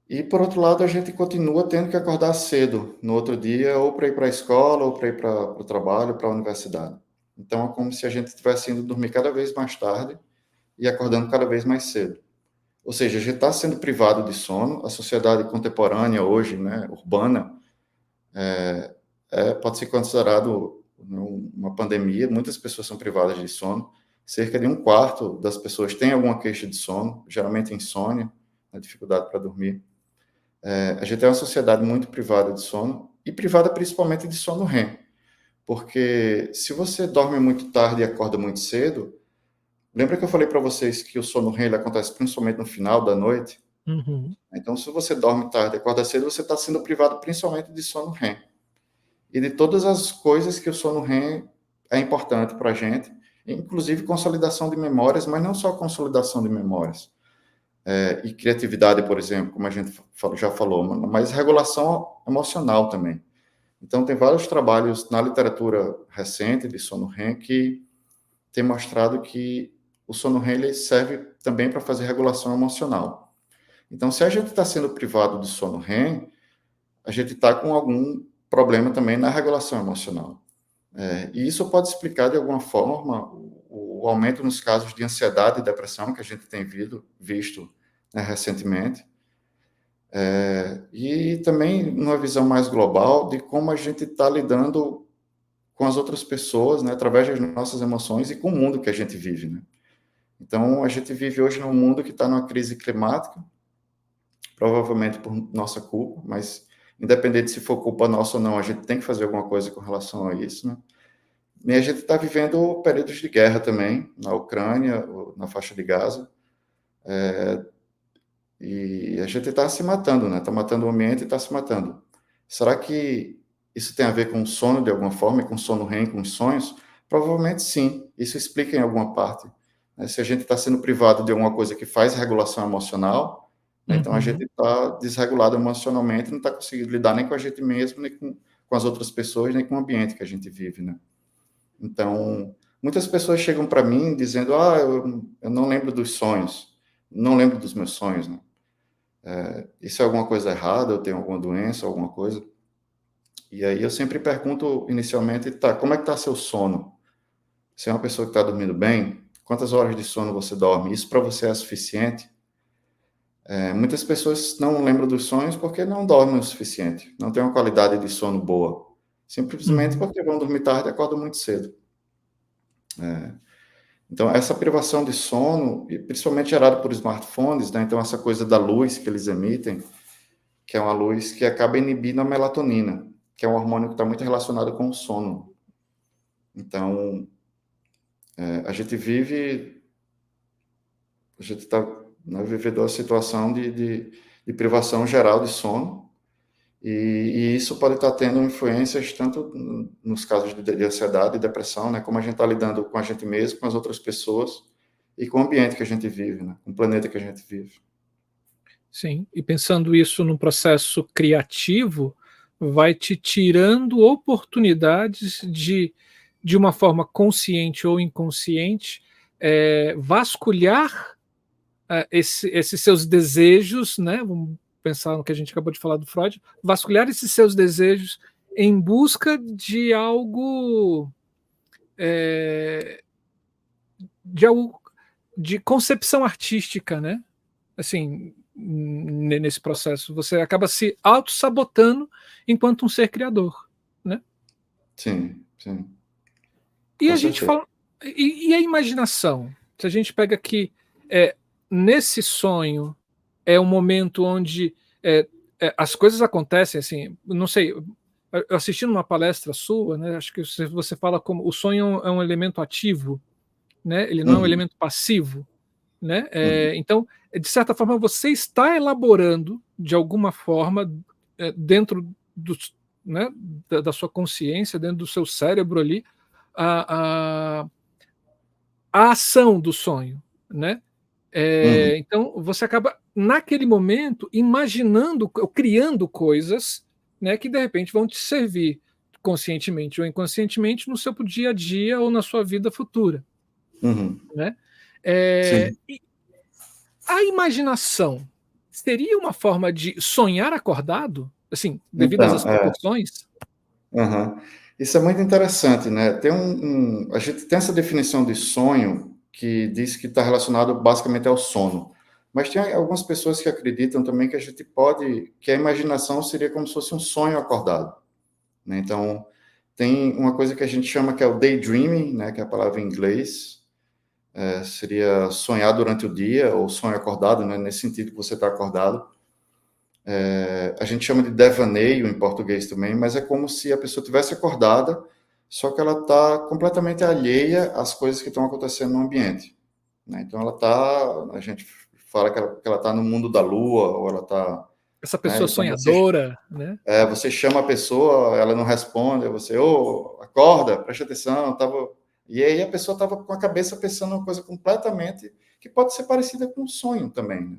E, por outro lado, a gente continua tendo que acordar cedo no outro dia, ou para ir para a escola, ou para ir para o trabalho, para a universidade. Então, é como se a gente estivesse indo dormir cada vez mais tarde e acordando cada vez mais cedo. Ou seja, a gente está sendo privado de sono. A sociedade contemporânea hoje, né, urbana, pode ser considerado uma pandemia. Muitas pessoas são privadas de sono. Cerca de 1/4 das pessoas tem alguma queixa de sono, geralmente insônia, a dificuldade para dormir. A gente é uma sociedade muito privada de sono, e privada principalmente de sono REM, porque se você dorme muito tarde e acorda muito cedo, lembra que eu falei para vocês que o sono REM ele acontece principalmente no final da noite? Então, se você dorme tarde e acorda cedo, você está sendo privado principalmente de sono REM. E de todas as coisas que o sono REM é importante para a gente, inclusive consolidação de memórias, mas não só consolidação de memórias. E criatividade, por exemplo, como a gente já falou, mas regulação emocional também. Então, tem vários trabalhos na literatura recente de sono REM que tem mostrado que o sono REM ele serve também para fazer regulação emocional. Então, se a gente está sendo privado do sono REM, a gente está com algum problema também na regulação emocional. E isso pode explicar, de alguma forma, o aumento nos casos de ansiedade e depressão que a gente tem visto, né, recentemente. E também numa visão mais global de como a gente está lidando com as outras pessoas, né, através das nossas emoções e com o mundo que a gente vive, né? Então, a gente vive hoje num mundo que está numa crise climática, provavelmente por nossa culpa, mas independente se for culpa nossa ou não, a gente tem que fazer alguma coisa com relação a isso, né? E a gente está vivendo períodos de guerra também, na Ucrânia, na faixa de Gaza, e a gente está se matando, né? Está matando o ambiente e está se matando. Será que isso tem a ver com o sono de alguma forma, e com o sono REM, com os sonhos? Provavelmente sim, isso explica em alguma parte. Né? Se a gente está sendo privado de alguma coisa que faz regulação emocional, né? Então a gente está desregulado emocionalmente, não está conseguindo lidar nem com a gente mesmo, nem com as outras pessoas, nem com o ambiente que a gente vive, né? Então, muitas pessoas chegam para mim dizendo, eu não lembro dos sonhos, não lembro dos meus sonhos, né? Isso é alguma coisa errada, eu tenho alguma doença, alguma coisa? E aí eu sempre pergunto inicialmente, tá, como é que está seu sono? Você é uma pessoa que está dormindo bem? Quantas horas de sono você dorme? Isso para você é suficiente? Muitas pessoas não lembram dos sonhos porque não dormem o suficiente, não têm uma qualidade de sono boa, simplesmente porque vão dormir tarde e acordam muito cedo. Então, essa privação de sono, e principalmente gerada por smartphones, né? Então, essa coisa da luz que eles emitem, que é uma luz que acaba inibindo a melatonina, que é um hormônio que está muito relacionado com o sono. Então, a gente está vivendo uma situação de privação geral de sono, e isso pode estar tendo influências tanto nos casos de ansiedade e depressão, né, como a gente está lidando com a gente mesmo, com as outras pessoas, e com o ambiente que a gente vive, né, com o planeta que a gente vive. Sim, e pensando isso num processo criativo, vai te tirando oportunidades de uma forma consciente ou inconsciente, vasculhar esses seus desejos, né? Vamos pensar no que a gente acabou de falar do Freud, vasculhar esses seus desejos em busca de algo, de concepção artística, né? Assim, nesse processo, você acaba se auto-sabotando enquanto um ser criador, né? Sim, sim. E Com a gente certeza. fala, e a imaginação? Se a gente pega aqui, nesse sonho, é um momento onde as coisas acontecem, assim, não sei, eu assisti numa palestra sua, né, acho que você fala como o sonho é um elemento ativo, né, ele não é um Uhum, elemento passivo, né, uhum, então, de certa forma, você está elaborando, de alguma forma, dentro né, da sua consciência, dentro do seu cérebro ali, a, a, a ação do sonho, né? uhum, Então você acaba naquele momento imaginando, criando coisas, né, que de repente vão te servir conscientemente ou inconscientemente no seu dia a dia ou na sua vida futura, uhum. né? Sim. E a imaginação seria uma forma de sonhar acordado, assim, devido às Então, proporções? aham. Isso é muito interessante, né? A gente tem essa definição de sonho que diz que está relacionado basicamente ao sono. Mas tem algumas pessoas que acreditam também que que a imaginação seria como se fosse um sonho acordado, né? Então, tem uma coisa que a gente chama que é o daydreaming, né? Que é a palavra em inglês, seria sonhar durante o dia ou sonho acordado, né? Nesse sentido que você está acordado. A gente chama de devaneio em português também, mas é como se a pessoa tivesse acordada, só que ela está completamente alheia às coisas que estão acontecendo no ambiente, né? Então a gente fala que ela está no mundo da lua, ou ela está, Essa né? pessoa Então sonhadora, né? você chama a pessoa, ela não responde, você, acorda, preste atenção, e aí a pessoa estava com a cabeça pensando uma coisa completamente que pode ser parecida com um sonho também, né?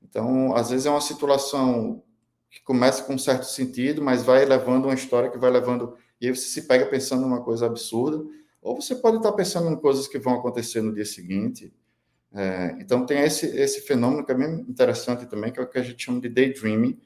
Então, às vezes é uma situação que começa com um certo sentido, mas vai levando uma história que vai levando, e aí você se pega pensando numa coisa absurda, ou você pode estar pensando em coisas que vão acontecer no dia seguinte. Então, tem esse fenômeno que é bem interessante também, que é o que a gente chama de daydreaming,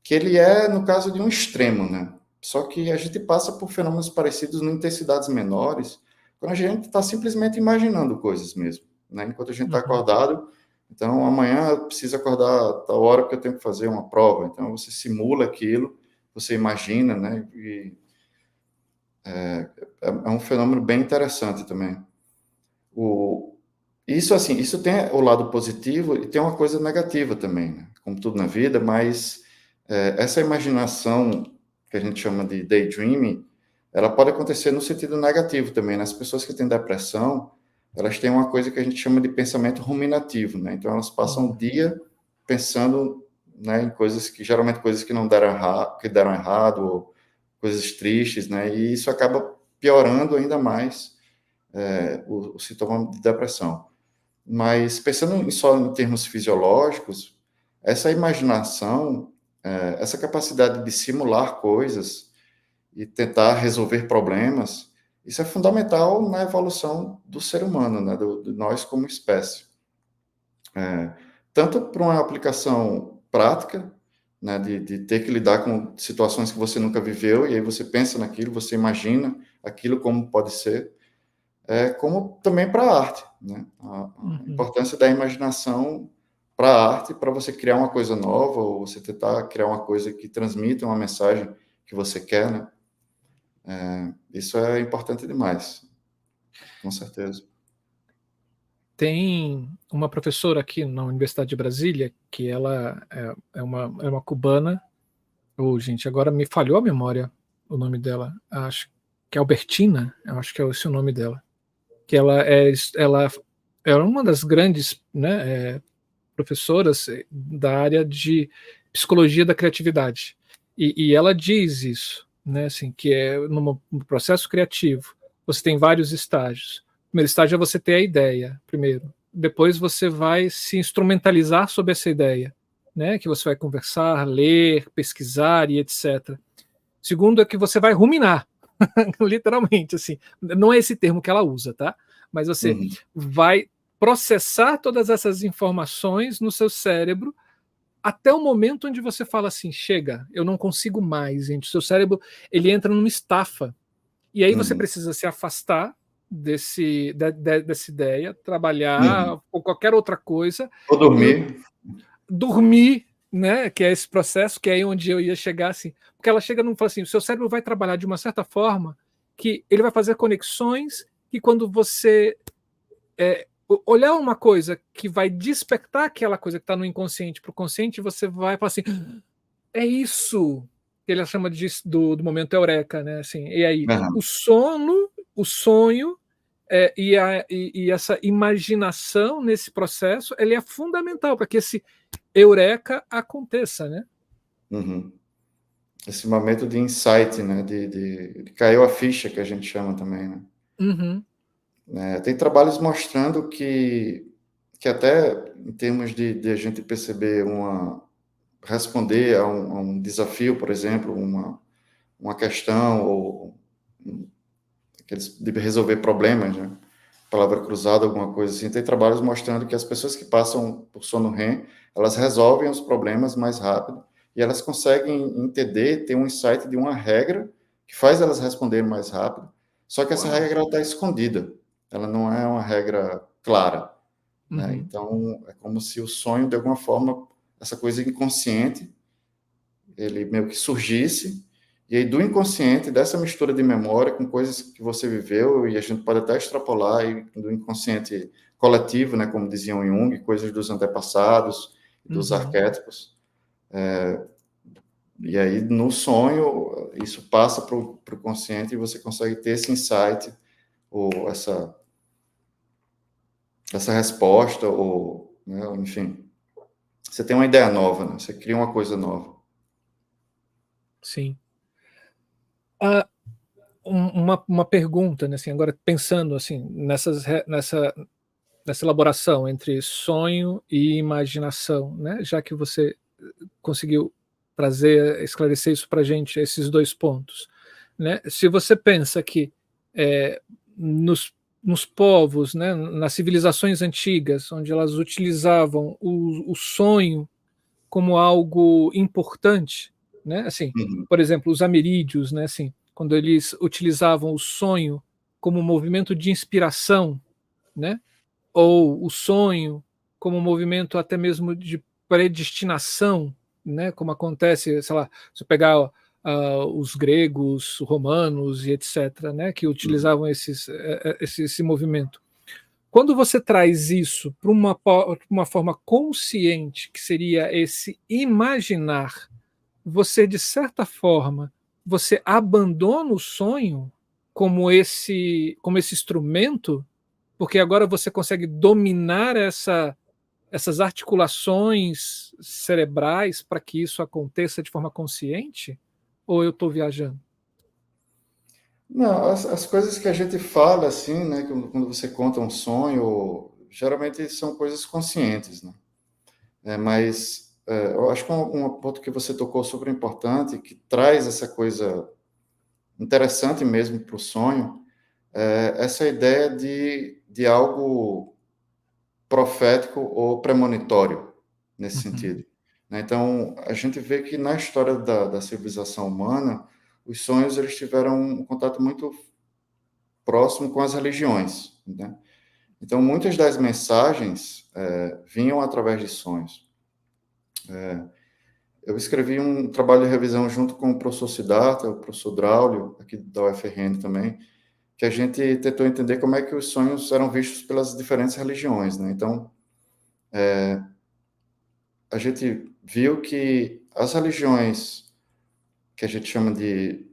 que ele é, no caso, de um extremo, né? Só que a gente passa por fenômenos parecidos em intensidades menores, quando a gente está simplesmente imaginando coisas mesmo, né? Enquanto a gente está acordado, então amanhã eu preciso acordar a tal hora porque eu tenho que fazer uma prova, então você simula aquilo, você imagina, né? E é um fenômeno bem interessante também. Isso tem o lado positivo e tem uma coisa negativa também, né? Como tudo na vida, mas essa imaginação que a gente chama de daydreaming, ela pode acontecer no sentido negativo também, né? As pessoas que têm depressão, elas têm uma coisa que a gente chama de pensamento ruminativo, né? Então, elas passam o dia pensando, né, em coisas que, geralmente, coisas que não deram errado, ou coisas tristes, né? E isso acaba piorando ainda mais o sintoma de depressão. Mas, pensando só em termos fisiológicos, essa imaginação, essa capacidade de simular coisas e tentar resolver problemas, isso é fundamental na evolução do ser humano, né, de nós como espécie. Tanto para uma aplicação prática, né, de ter que lidar com situações que você nunca viveu, e aí você pensa naquilo, você imagina aquilo como pode ser, como também para a arte, né? A importância da imaginação para a arte, para você criar uma coisa nova, ou você tentar criar uma coisa que transmita uma mensagem que você quer, né? Isso é importante demais, com certeza. Tem uma professora aqui na Universidade de Brasília, que ela é uma cubana. Gente, agora me falhou a memória o nome dela. Acho que é Albertina, eu acho que é esse o nome dela. Que ela é uma das grandes, né, professoras da área de psicologia da criatividade. E ela diz isso, né, assim, que no processo criativo você tem vários estágios. O primeiro estágio é você ter a ideia, primeiro. Depois você vai se instrumentalizar sobre essa ideia, né, que você vai conversar, ler, pesquisar e etc. Segundo é que você vai ruminar, literalmente, assim. Não é esse termo que ela usa, tá? Mas você vai processar todas essas informações no seu cérebro até o momento onde você fala assim, chega, eu não consigo mais, gente. O seu cérebro, ele entra numa estafa. E aí você precisa se afastar dessa ideia, trabalhar ou qualquer outra coisa. Ou dormir, né, que é esse processo, que é aí onde eu ia chegar, assim, porque ela chega num fala assim, o seu cérebro vai trabalhar de uma certa forma que ele vai fazer conexões que quando você olhar uma coisa que vai despertar aquela coisa que está no inconsciente para o consciente, você vai falar assim, é isso que ele chama do momento eureka, né, assim, e aí o sonho e essa imaginação nesse processo, ele é fundamental para que esse eureka aconteça, né? Esse momento de insight, né? De caiu a ficha, que a gente chama também, né? Tem trabalhos mostrando que até em termos de a gente perceber responder a um desafio, por exemplo, uma questão, ou de resolver problemas, né? Palavra cruzada, alguma coisa assim. Tem trabalhos mostrando que as pessoas que passam por sono REM, elas resolvem os problemas mais rápido e elas conseguem entender, ter um insight de uma regra que faz elas responderem mais rápido. Só que essa regra está escondida. Ela não é uma regra clara, né? Então, é como se o sonho, de alguma forma, essa coisa inconsciente, ele meio que surgisse. E aí, do inconsciente, dessa mistura de memória com coisas que você viveu, e a gente pode até extrapolar do inconsciente coletivo, né, como diziam Jung, coisas dos antepassados, dos arquétipos. E aí, no sonho, isso passa para o consciente e você consegue ter esse insight, ou essa resposta, ou, né, enfim, você tem uma ideia nova, né? Você cria uma coisa nova. Sim. Uma pergunta, né, assim, agora pensando assim, nessa elaboração entre sonho e imaginação, né, já que você conseguiu esclarecer isso para a gente, esses dois pontos, né, se você pensa que nos povos, né, nas civilizações antigas, onde elas utilizavam o sonho como algo importante, né? Assim, por exemplo, os amerídeos, né? Assim, quando eles utilizavam o sonho como movimento de inspiração, né? Ou o sonho como movimento até mesmo de predestinação, né? Como acontece, sei lá, se eu pegar os gregos, romanos e etc., né? Que utilizavam esse movimento. Quando você traz isso para uma forma consciente, que seria esse imaginar, você, de certa forma, você abandona o sonho como esse instrumento, porque agora você consegue dominar essas articulações cerebrais para que isso aconteça de forma consciente? Ou eu estou viajando? Não, as coisas que a gente fala, assim, né, quando você conta um sonho, geralmente são coisas conscientes, né? Mas eu acho que um ponto que você tocou super importante, que traz essa coisa interessante mesmo para o sonho, é essa ideia de algo profético ou premonitório, nesse sentido, né? Então, a gente vê que na história da civilização humana, os sonhos eles tiveram um contato muito próximo com as religiões, né? Então, muitas das mensagens vinham através de sonhos. Eu escrevi um trabalho de revisão junto com o professor Siddhartha, o professor Draulio, aqui da UFRN também, que a gente tentou entender como é que os sonhos eram vistos pelas diferentes religiões, né? Então, a gente viu que as religiões que a gente chama de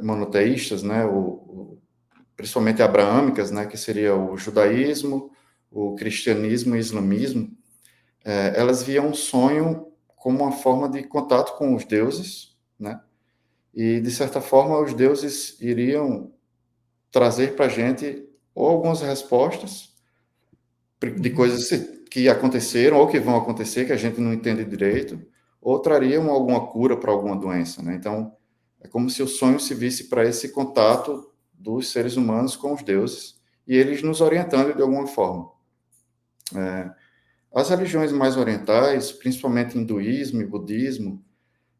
monoteístas, né? Principalmente abraâmicas, né? Que seria o judaísmo, o cristianismo e o islamismo, elas viam o sonho como uma forma de contato com os deuses, né? E, de certa forma, os deuses iriam trazer para a gente ou algumas respostas de coisas que aconteceram ou que vão acontecer, que a gente não entende direito, ou trariam alguma cura para alguma doença, né? Então, é como se o sonho se visse para esse contato dos seres humanos com os deuses e eles nos orientando de alguma forma. As religiões mais orientais, principalmente hinduísmo e budismo,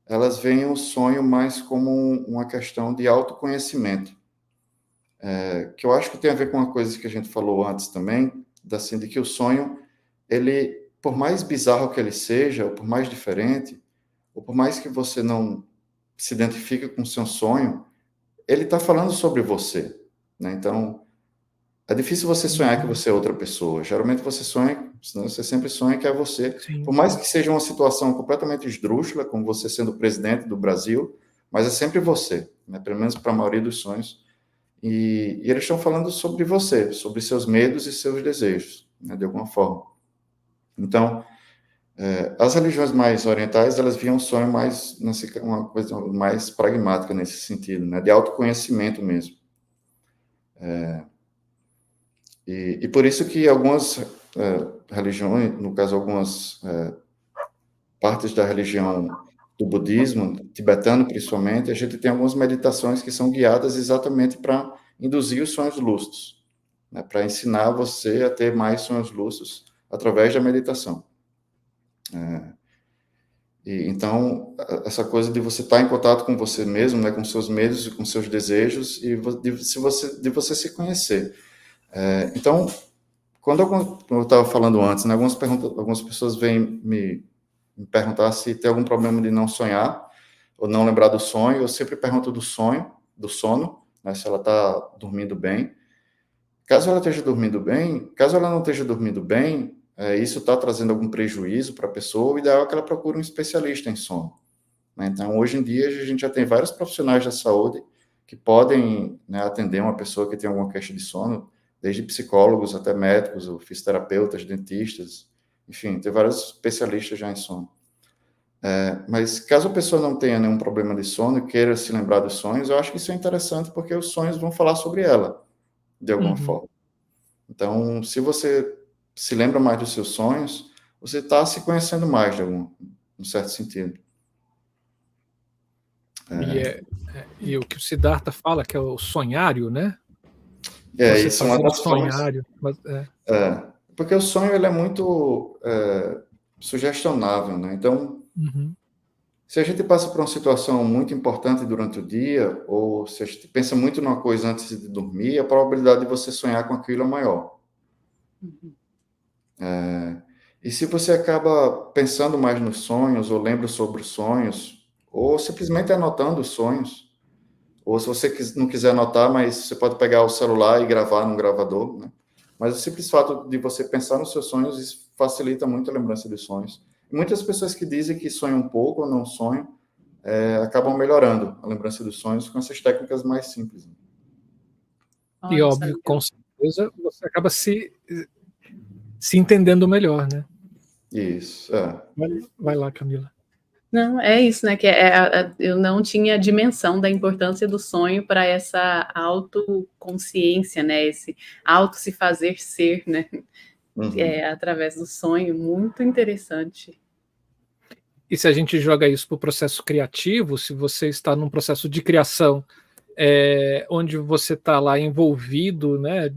elas veem o sonho mais como uma questão de autoconhecimento, que eu acho que tem a ver com uma coisa que a gente falou antes também, assim, de que o sonho, ele, por mais bizarro que ele seja, ou por mais diferente, ou por mais que você não se identifique com o seu sonho, ele está falando sobre você, né? Então, é difícil você sonhar que você é outra pessoa. Geralmente você sonha, você sempre sonha que é você. Sim. Por mais que seja uma situação completamente esdrúxula, como você sendo presidente do Brasil, mas é sempre você, né? Pelo menos para a maioria dos sonhos. E eles estão falando sobre você, sobre seus medos e seus desejos, né? De alguma forma. Então, as religiões mais orientais, elas viam o sonho mais, uma coisa mais pragmática nesse sentido, né? De autoconhecimento mesmo. E por isso que algumas religiões, no caso, algumas partes da religião do budismo, tibetano principalmente, a gente tem algumas meditações que são guiadas exatamente para induzir os sonhos lúcidos, né? Para ensinar você a ter mais sonhos lúcidos através da meditação. Então, essa coisa de você estar em contato com você mesmo, né, com seus medos e com seus desejos, e de você se conhecer. Então, quando eu estava falando antes, né, algumas pessoas vêm me perguntar se tem algum problema de não sonhar, ou não lembrar do sonho. Eu sempre pergunto do sonho, do sono, né, se ela está dormindo bem. Caso ela não esteja dormindo bem, isso está trazendo algum prejuízo para a pessoa, o ideal é que ela procure um especialista em sono, né? Então, hoje em dia, a gente já tem vários profissionais da saúde que podem, né, atender uma pessoa que tem alguma queixa de sono, desde psicólogos até médicos, ou fisioterapeutas, dentistas, enfim, tem vários especialistas já em sono. Mas caso a pessoa não tenha nenhum problema de sono e queira se lembrar dos sonhos, eu acho que isso é interessante porque os sonhos vão falar sobre ela, de alguma forma. Então, se você se lembra mais dos seus sonhos, você está se conhecendo mais, de um certo sentido. E o que o Siddhartha fala, que é o sonhário, né? Você Isso é uma fazer um das formas. sonhário. Porque o sonho ele é muito sugestionável, né? Então, Uhum. se a gente passa por uma situação muito importante durante o dia, ou se a gente pensa muito numa coisa antes de dormir, a probabilidade de você sonhar com aquilo é maior. Uhum. E se você acaba pensando mais nos sonhos, ou lembra sobre os sonhos, ou simplesmente anotando os sonhos, ou se você não quiser anotar, mas você pode pegar o celular e gravar num gravador, né? Mas o simples fato de você pensar nos seus sonhos, isso facilita muito a lembrança dos sonhos. E muitas pessoas que dizem que sonham um pouco ou não sonham, acabam melhorando a lembrança dos sonhos com essas técnicas mais simples. E Olha, óbvio, com certeza, você acaba se entendendo melhor, né? Isso, Vai lá, Camila. Não, é isso, né? Eu não tinha dimensão da importância do sonho para essa autoconsciência, né? Esse auto se fazer ser, né? Através do sonho, muito interessante. E se a gente joga isso para o processo criativo, se você está num processo de criação onde você está lá envolvido, né,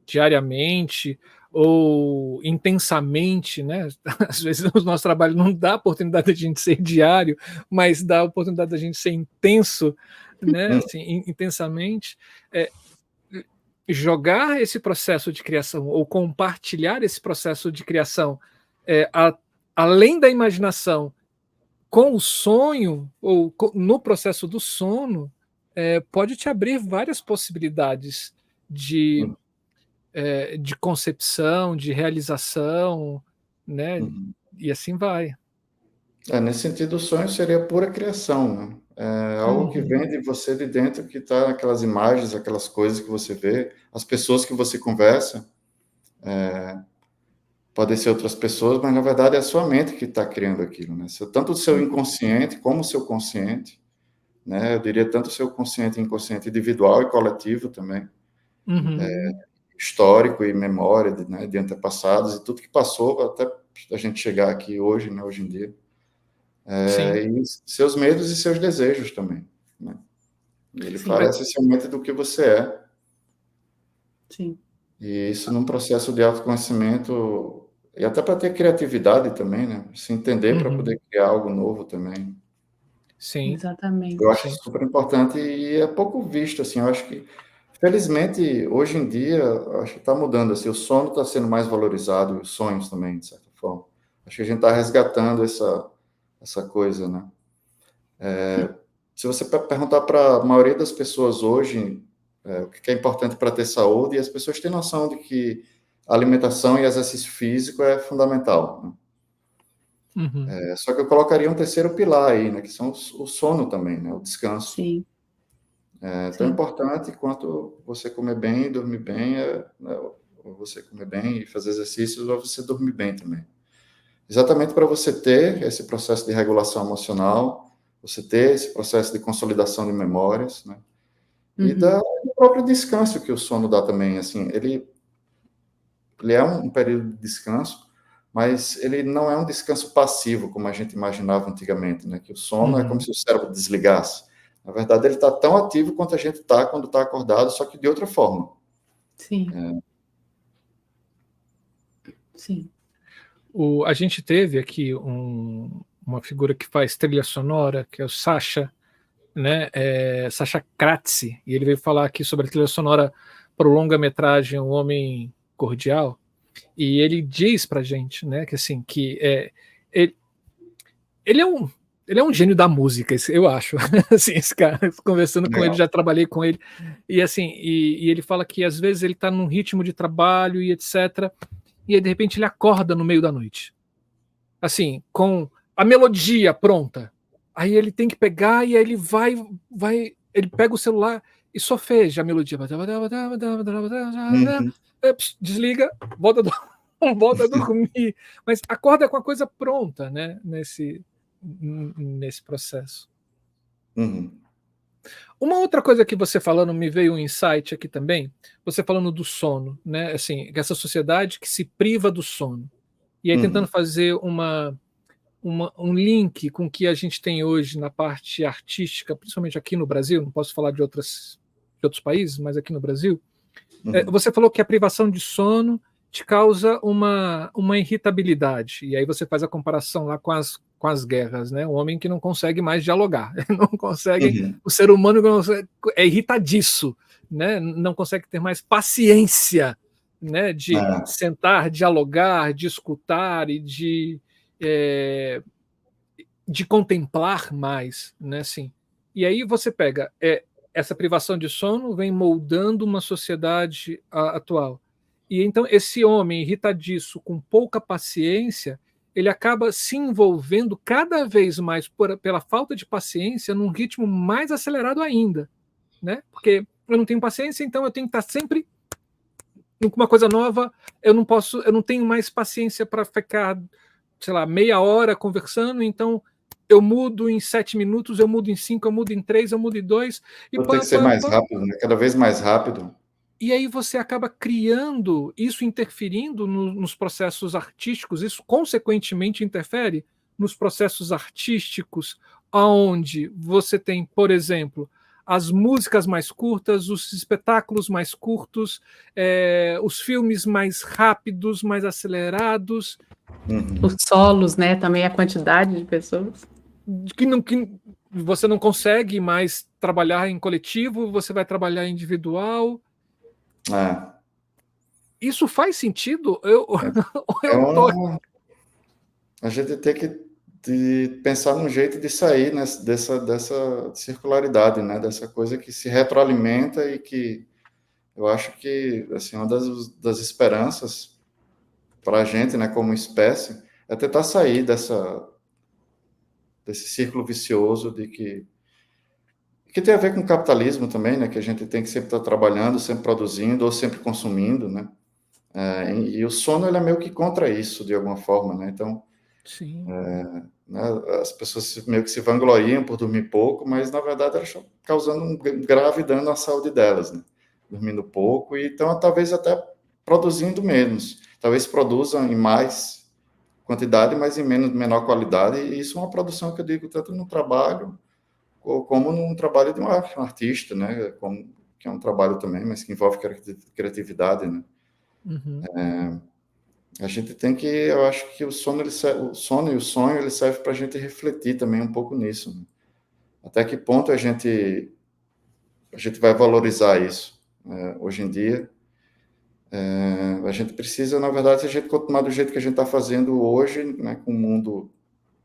diariamente ou intensamente, né? Às vezes o nosso trabalho não dá a oportunidade de a gente ser diário, mas dá a oportunidade de a gente ser intenso, né? Assim, intensamente. Jogar esse processo de criação ou compartilhar esse processo de criação além da imaginação com o sonho ou no processo do sono pode te abrir várias possibilidades de concepção, de realização, né? E assim vai. Nesse sentido, o sonho seria pura criação, né? Algo que vem de você de dentro, que está aquelas imagens, aquelas coisas que você vê, as pessoas que você conversa, podem ser outras pessoas, mas na verdade é a sua mente que está criando aquilo, né? Tanto o seu inconsciente como o seu consciente, né? Eu diria tanto o seu consciente e inconsciente individual e coletivo também, histórico e memória de antepassados e tudo que passou até a gente chegar aqui hoje, né? Hoje em dia. E seus medos e seus desejos também, né? E ele fala essencialmente do que você é. Sim. E isso num processo de autoconhecimento, e até para ter criatividade também, né? Se entender para poder criar algo novo também. Sim. Exatamente. Eu acho super importante e é pouco visto, assim, eu acho que, felizmente, hoje em dia, acho que está mudando, assim, o sono está sendo mais valorizado, e os sonhos também, de certa forma. Acho que a gente está resgatando essa coisa, né? Se você perguntar para a maioria das pessoas hoje o que é importante para ter saúde, e as pessoas têm noção de que a alimentação e exercício físico é fundamental, né? Só que eu colocaria um terceiro pilar aí, né, que são o sono também, né, o descanso. Sim. É tão importante quanto você comer bem, dormir bem, né, ou você comer bem e fazer exercícios, ou você dormir bem também. Exatamente para você ter esse processo de regulação emocional, você ter esse processo de consolidação de memórias, né? E do próprio descanso que o sono dá também, assim, ele é um período de descanso, mas ele não é um descanso passivo, como a gente imaginava antigamente, né? Que o sono é como se o cérebro desligasse. Na verdade, ele está tão ativo quanto a gente está quando está acordado, só que de outra forma. Sim. Sim. A gente teve aqui uma figura que faz trilha sonora, que é o Sacha, né? Sacha Kratzy, e ele veio falar aqui sobre a trilha sonora para o longa-metragem O Homem Cordial, e ele diz pra gente, né, que assim, que ele é um gênio da música, eu acho. Assim, esse cara, conversando com ele, já trabalhei com ele, e assim, e ele fala que às vezes ele tá num ritmo de trabalho e etc, e aí, de repente ele acorda no meio da noite, assim, com a melodia pronta. Aí ele tem que pegar e aí ele ele pega o celular e sofeja a melodia. Desliga, volta a dormir. Mas acorda com a coisa pronta, né? Nesse processo. Uma outra coisa que você falando, me veio um insight aqui também, você falando do sono, né? Assim, essa sociedade que se priva do sono. E aí tentando fazer um link com o que a gente tem hoje na parte artística, principalmente aqui no Brasil, não posso falar de outros países, mas aqui no Brasil, Você falou que a privação de sono te causa uma irritabilidade, e aí você faz a comparação lá com as guerras, né? O homem que não consegue mais dialogar, não consegue, Uhum. o ser humano é irritadiço, né? Não consegue ter mais paciência, né? De sentar, dialogar, de escutar e de contemplar mais, né? Assim. E aí você pega essa privação de sono vem moldando uma sociedade atual. E então esse homem irritadiço, com pouca paciência, ele acaba se envolvendo cada vez mais pela falta de paciência num ritmo mais acelerado ainda, né? Porque eu não tenho paciência, então eu tenho que estar sempre com uma coisa nova. Eu não tenho mais paciência para ficar, sei lá, meia hora conversando, então eu mudo em 7 minutos, eu mudo em 5, eu mudo em 3, eu mudo em 2, e Tem que ser mais rápido, né? Cada vez mais rápido. E aí você acaba criando, isso interferindo nos processos artísticos, isso consequentemente interfere nos processos artísticos, onde você tem, por exemplo, as músicas mais curtas, os espetáculos mais curtos, os filmes mais rápidos, mais acelerados. Os solos, né? Também a quantidade de pessoas. Que você não consegue mais trabalhar em coletivo, você vai trabalhar individual. Isso faz sentido? A gente tem que pensar num jeito de sair dessa circularidade, né? Dessa coisa que se retroalimenta e que eu acho que assim, uma das esperanças para a gente, né, como espécie, é tentar sair desse círculo vicioso que tem a ver com o capitalismo também, né? Que a gente tem que sempre estar trabalhando, sempre produzindo ou sempre consumindo, né? E o sono ele é meio que contra isso de alguma forma, né? Então, sim. Né, as pessoas meio que se vangloriam por dormir pouco, mas na verdade elas estão causando um grave dano à saúde delas, né? Dormindo pouco e então talvez até produzindo menos, talvez produzam em mais quantidade, mas em menor qualidade. E isso é uma produção que eu digo tanto no trabalho como num trabalho de um artista, né? Que é um trabalho também, mas que envolve criatividade, né? Uhum. A gente tem que, eu acho que o sono e o sonho ele serve para a gente refletir também um pouco nisso, né? Até que ponto a gente vai valorizar isso, né? Hoje em dia, a gente precisa, na verdade, se a gente continuar do jeito que a gente está fazendo hoje, né, com o mundo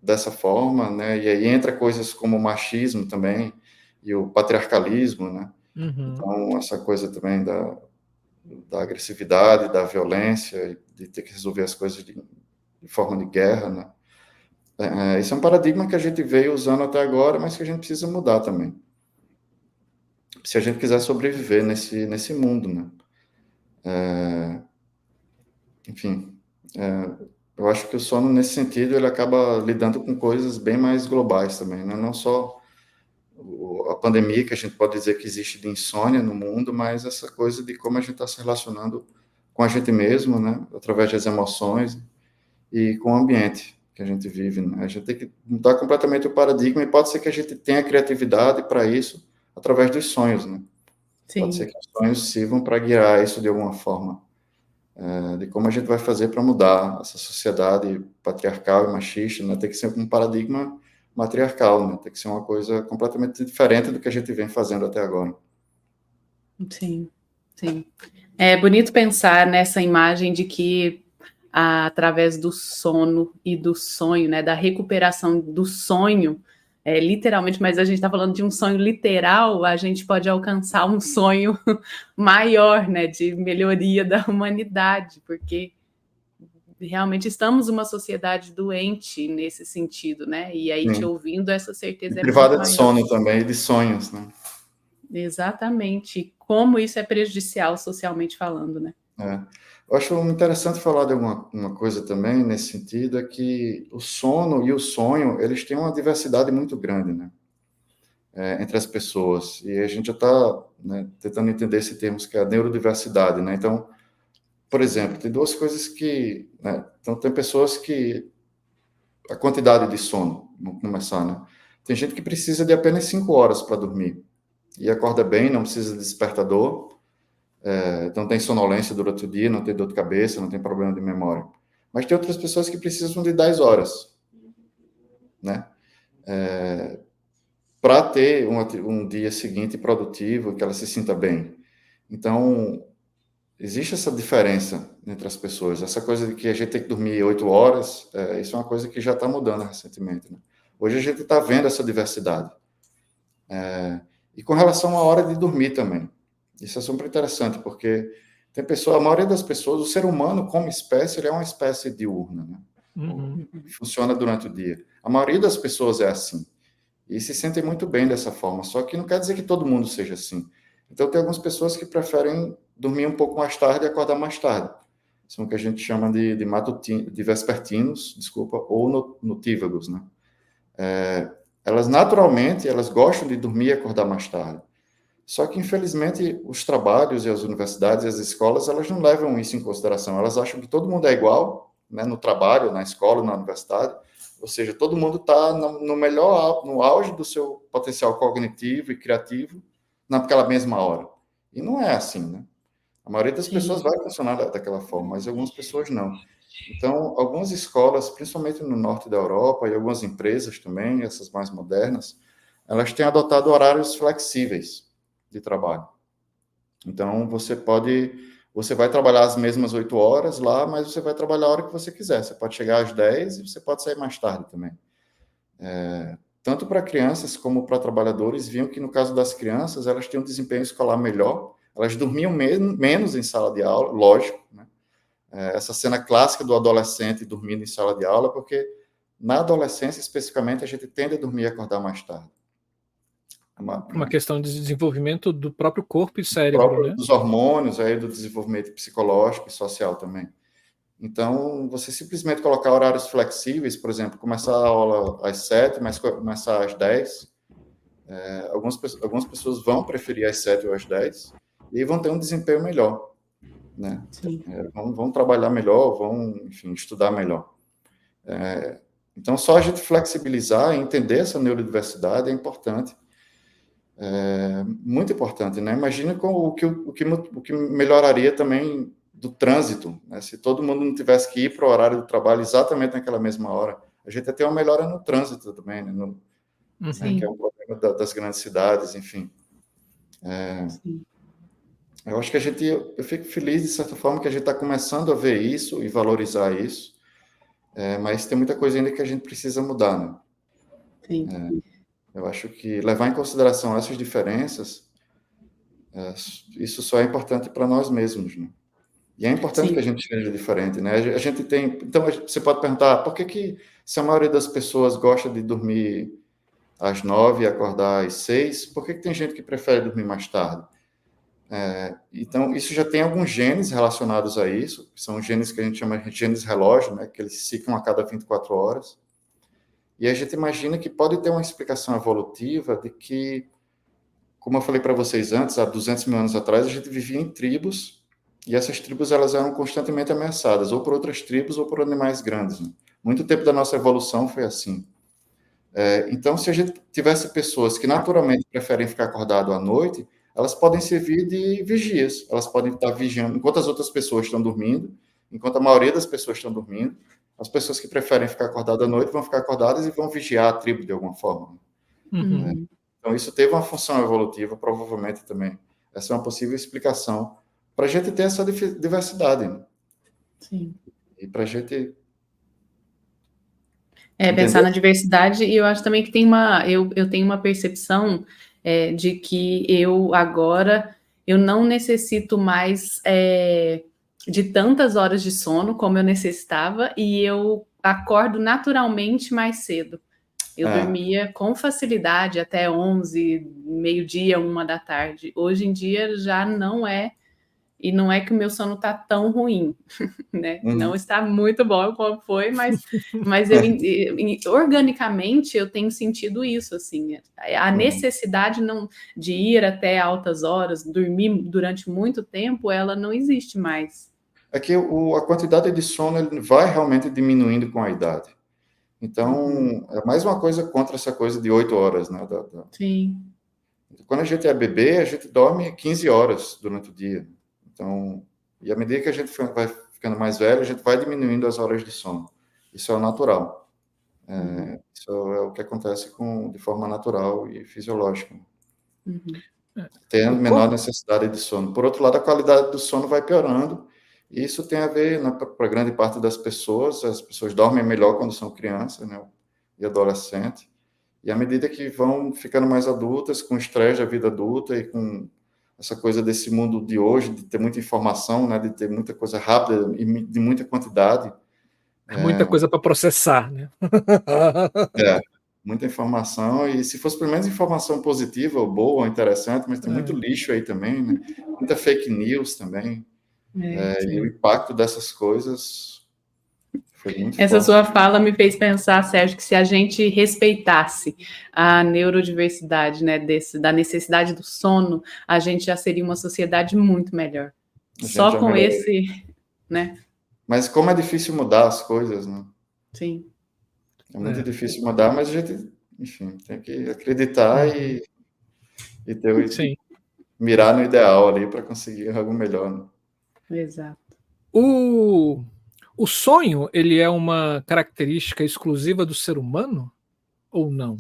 dessa forma, né, e aí entra coisas como o machismo também e o patriarcalismo, né? Uhum. Então essa coisa também da agressividade, da violência, de ter que resolver as coisas de forma de guerra, né? Esse é um paradigma que a gente veio usando até agora, mas que a gente precisa mudar também. Se a gente quiser sobreviver nesse mundo, né? Enfim, eu acho que o sono, nesse sentido, ele acaba lidando com coisas bem mais globais também, né? Não só a pandemia, que a gente pode dizer que existe de insônia no mundo, mas essa coisa de como a gente está se relacionando com a gente mesmo, né? Através das emoções e com o ambiente que a gente vive, né? A gente tem que mudar completamente o paradigma e pode ser que a gente tenha criatividade para isso através dos sonhos, né? Sim. Pode ser que os sonhos sirvam para guiar isso de alguma forma, de como a gente vai fazer para mudar essa sociedade patriarcal e machista, né? Tem que ser um paradigma matriarcal, né? Tem que ser uma coisa completamente diferente do que a gente vem fazendo até agora. Sim, sim. É bonito pensar nessa imagem de que através do sono e do sonho, né, da recuperação do sonho, literalmente, mas a gente está falando de um sonho literal, a gente pode alcançar um sonho maior, né, de melhoria da humanidade, porque realmente estamos uma sociedade doente nesse sentido, né? E aí, te ouvindo, essa certeza é privada muito de maior. sono também, e de sonhos, né? Exatamente. Como isso é prejudicial socialmente falando, né? Eu acho interessante falar de uma coisa também nesse sentido, é que o sono e o sonho, eles têm uma diversidade muito grande, né? Entre as pessoas. E a gente já está, né, tentando entender esse termo que é a neurodiversidade, né? Então, por exemplo, tem duas coisas que, né? Então, tem pessoas que a quantidade de sono, vamos começar, né? Tem gente que precisa de apenas 5 horas para dormir e acorda bem, não precisa de despertador. Não tem sonolência durante o dia, não tem dor de cabeça, não tem problema de memória. Mas tem outras pessoas que precisam de 10 horas, né? Para ter um dia seguinte produtivo, que ela se sinta bem. Então, existe essa diferença entre as pessoas. Essa coisa de que a gente tem que dormir 8 horas, isso é uma coisa que já está mudando recentemente, né? Hoje a gente está vendo essa diversidade. E com relação à hora de dormir também. Isso é super interessante, porque a maioria das pessoas, o ser humano como espécie, ele é uma espécie diurna, né? Funciona durante o dia. A maioria das pessoas é assim. E se sentem muito bem dessa forma. Só que não quer dizer que todo mundo seja assim. Então, tem algumas pessoas que preferem dormir um pouco mais tarde e acordar mais tarde. São o que a gente chama de vespertinos, ou notívagos, né? Elas naturalmente, elas gostam de dormir e acordar mais tarde. Só que, infelizmente, os trabalhos e as universidades e as escolas, elas não levam isso em consideração. Elas acham que todo mundo é igual, né, no trabalho, na escola, na universidade. Ou seja, todo mundo está no auge do seu potencial cognitivo e criativo naquela mesma hora. E não é assim, né? A maioria das pessoas vai funcionar daquela forma, mas algumas pessoas não. Então, algumas escolas, principalmente no norte da Europa, e algumas empresas também, essas mais modernas, elas têm adotado horários flexíveis de trabalho. Então, você vai trabalhar as mesmas 8 horas lá, mas você vai trabalhar a hora que você quiser. Você pode chegar às 10 e você pode sair mais tarde também. Tanto para crianças como para trabalhadores, viam que no caso das crianças, elas tinham um desempenho escolar melhor, elas dormiam menos em sala de aula, lógico, né? Essa cena clássica do adolescente dormindo em sala de aula, porque na adolescência, especificamente, a gente tende a dormir e acordar mais tarde. Uma questão de desenvolvimento do próprio corpo e cérebro, né? Dos hormônios, aí, do desenvolvimento psicológico e social também. Então, você simplesmente colocar horários flexíveis, por exemplo, começar a aula às 7, mas começar às 10, algumas pessoas vão preferir às 7 ou às 10 e vão ter um desempenho melhor, né? Vão trabalhar melhor, vão, enfim, estudar melhor. Então, só a gente flexibilizar e entender essa neurodiversidade é importante. Muito importante, né? Imagina o que melhoraria também do trânsito, né? Se todo mundo não tivesse que ir para o horário do trabalho exatamente naquela mesma hora, a gente ia ter uma melhora no trânsito também, né? Que é um problema das grandes cidades, enfim. Eu acho que eu fico feliz, de certa forma, que a gente está começando a ver isso e valorizar isso, mas tem muita coisa ainda que a gente precisa mudar, né? Sim. Eu acho que levar em consideração essas diferenças, isso só é importante para nós mesmos, né? E é importante que a gente seja diferente, né? A gente tem... Então, você pode perguntar, por que se a maioria das pessoas gosta de dormir às 9 e acordar às 6, por que tem gente que prefere dormir mais tarde? Então, isso já tem alguns genes relacionados a isso, que são genes que a gente chama de genes relógio, né? Que eles ciclam a cada 24 horas. E a gente imagina que pode ter uma explicação evolutiva de que, como eu falei para vocês antes, há 200 mil anos atrás, a gente vivia em tribos, e essas tribos elas eram constantemente ameaçadas, ou por outras tribos, ou por animais grandes, né? Muito tempo da nossa evolução foi assim. Então, se a gente tivesse pessoas que naturalmente preferem ficar acordado à noite, elas podem servir de vigias, elas podem estar vigiando, enquanto as outras pessoas estão dormindo, enquanto a maioria das pessoas estão dormindo, as pessoas que preferem ficar acordadas à noite vão ficar acordadas e vão vigiar a tribo de alguma forma. Então, isso teve uma função evolutiva, provavelmente também. Essa é uma possível explicação para a gente ter essa diversidade. Né? Sim. E para a gente... pensar na diversidade, e eu acho também que tem eu tenho uma percepção de que eu não necessito mais de tantas horas de sono como eu necessitava, e eu acordo naturalmente mais cedo. Eu dormia com facilidade até 11, meio-dia, 1 da tarde. Hoje em dia já não é, e não é que o meu sono está tão ruim, né? Não está muito bom como foi, mas organicamente eu tenho sentido isso, assim, a necessidade de ir até altas horas, dormir durante muito tempo, ela não existe mais. É que a quantidade de sono ele vai realmente diminuindo com a idade. Então, é mais uma coisa contra essa coisa de 8 horas, né? Sim. Quando a gente é bebê, a gente dorme 15 horas durante o dia. Então, e à medida que a gente vai ficando mais velho, a gente vai diminuindo as horas de sono. Isso é o natural. Isso é o que acontece de forma natural e fisiológica. Tendo menor necessidade de sono. Por outro lado, a qualidade do sono vai piorando, e isso tem a ver, para grande parte das pessoas, as pessoas dormem melhor quando são crianças, né, e adolescentes, e à medida que vão ficando mais adultas, com o estresse da vida adulta e com essa coisa desse mundo de hoje, de ter muita informação, né, de ter muita coisa rápida e de muita quantidade. Muita coisa para processar, né? Muita informação, e se fosse pelo menos informação positiva, ou boa, ou interessante, mas tem muito lixo aí também, né? Muita fake news também. E o impacto dessas coisas foi muito Essa forte. sua fala me fez pensar, Sérgio, que se a gente respeitasse a neurodiversidade, né, da necessidade do sono, a gente já seria uma sociedade muito melhor. Só com esse, né? Mas como é difícil mudar as coisas, né? Sim. É muito difícil mudar, mas a gente, enfim, tem que acreditar e mirar no ideal ali para conseguir algo melhor, né? Exato. O sonho, ele é uma característica exclusiva do ser humano ou não?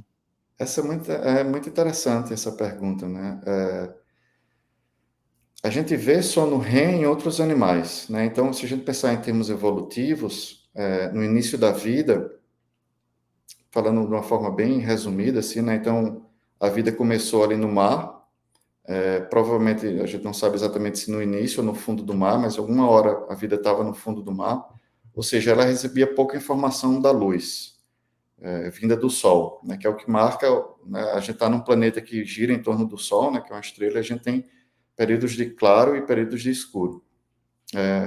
Essa é muito interessante, essa pergunta, né? A gente vê sono REM em outros animais, né? Então, se a gente pensar em termos evolutivos, no início da vida, falando de uma forma bem resumida, assim, né? Então, a vida começou ali no mar, provavelmente, a gente não sabe exatamente se no início ou no fundo do mar, mas alguma hora a vida estava no fundo do mar, ou seja, ela recebia pouca informação da luz, vinda do Sol, né? Que é o que marca, né? A gente está num planeta que gira em torno do Sol, né? Que é uma estrela, a gente tem períodos de claro e períodos de escuro.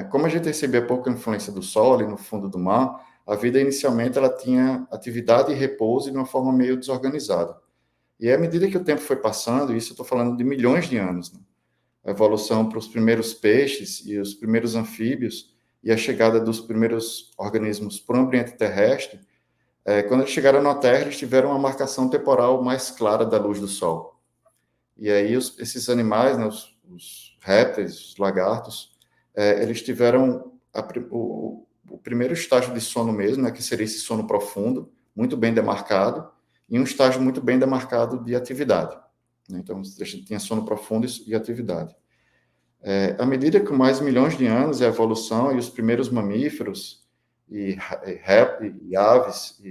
Como a gente recebia pouca influência do Sol ali no fundo do mar, a vida inicialmente ela tinha atividade e repouso de uma forma meio desorganizada. E à medida que o tempo foi passando, isso eu estou falando de milhões de anos, né? A evolução para os primeiros peixes e os primeiros anfíbios e a chegada dos primeiros organismos para o ambiente terrestre, quando eles chegaram na Terra, eles tiveram uma marcação temporal mais clara da luz do Sol. E aí esses animais, né, os répteis, os lagartos, eles tiveram o primeiro estágio de sono mesmo, né, que seria esse sono profundo, muito bem demarcado, e um estágio muito bem demarcado de atividade. Então, a gente tinha sono profundo e atividade. À medida que mais milhões de anos, a evolução e os primeiros mamíferos, e aves,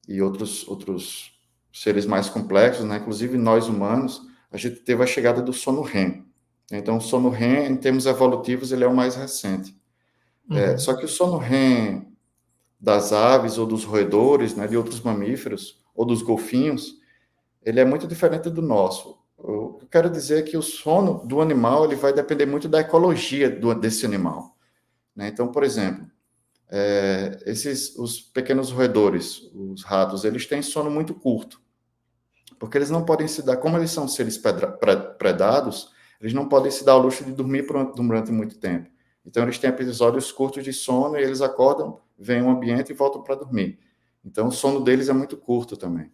e outros seres mais complexos, né? Inclusive nós humanos, a gente teve a chegada do sono REM. Então, o sono REM, em termos evolutivos, ele é o mais recente. Só que o sono REM das aves ou dos roedores, né, de outros mamíferos, ou dos golfinhos, ele é muito diferente do nosso. O que eu quero dizer é que o sono do animal ele vai depender muito da ecologia desse animal, né? Então, por exemplo, os pequenos roedores, os ratos, eles têm sono muito curto, porque eles não podem se dar, como eles são seres predados, eles não podem se dar ao luxo de dormir durante muito tempo. Então, eles têm episódios curtos de sono e eles acordam, veem o ambiente e voltam para dormir. Então, o sono deles é muito curto também.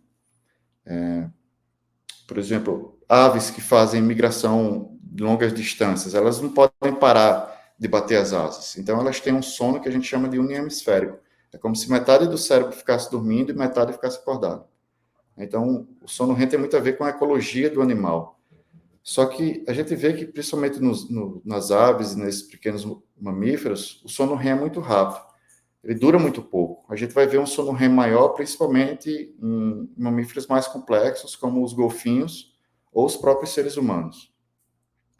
Por exemplo, aves que fazem migração de longas distâncias, elas não podem parar de bater as asas. Então, elas têm um sono que a gente chama de unihemisférico. É como se metade do cérebro ficasse dormindo e metade ficasse acordado. Então, o sono REM tem muito a ver com a ecologia do animal. Só que a gente vê que, principalmente nas aves e nesses pequenos mamíferos, o sono REM é muito rápido. Ele dura muito pouco. A gente vai ver um sono REM maior, principalmente em mamíferos mais complexos, como os golfinhos ou os próprios seres humanos.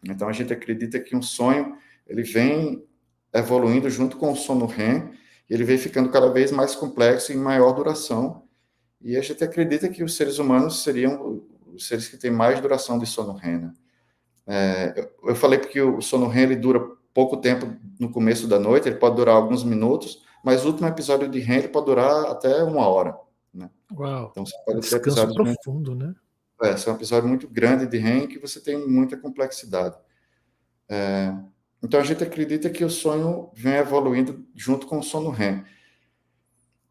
Então, a gente acredita que um sonho ele vem evoluindo junto com o sono REM, e ele vem ficando cada vez mais complexo e em maior duração. E a gente acredita que os seres humanos seriam os seres que têm mais duração de sono REM, né? Eu falei porque o sono REM ele dura pouco tempo no começo da noite, ele pode durar alguns minutos, mas o último episódio de REM ele pode durar até 1 hora, né? Uau, então você pode ter descanso episódios profundo, né? São um episódio muito grande de REM que você tem muita complexidade. Então a gente acredita que o sonho vem evoluindo junto com o sono REM.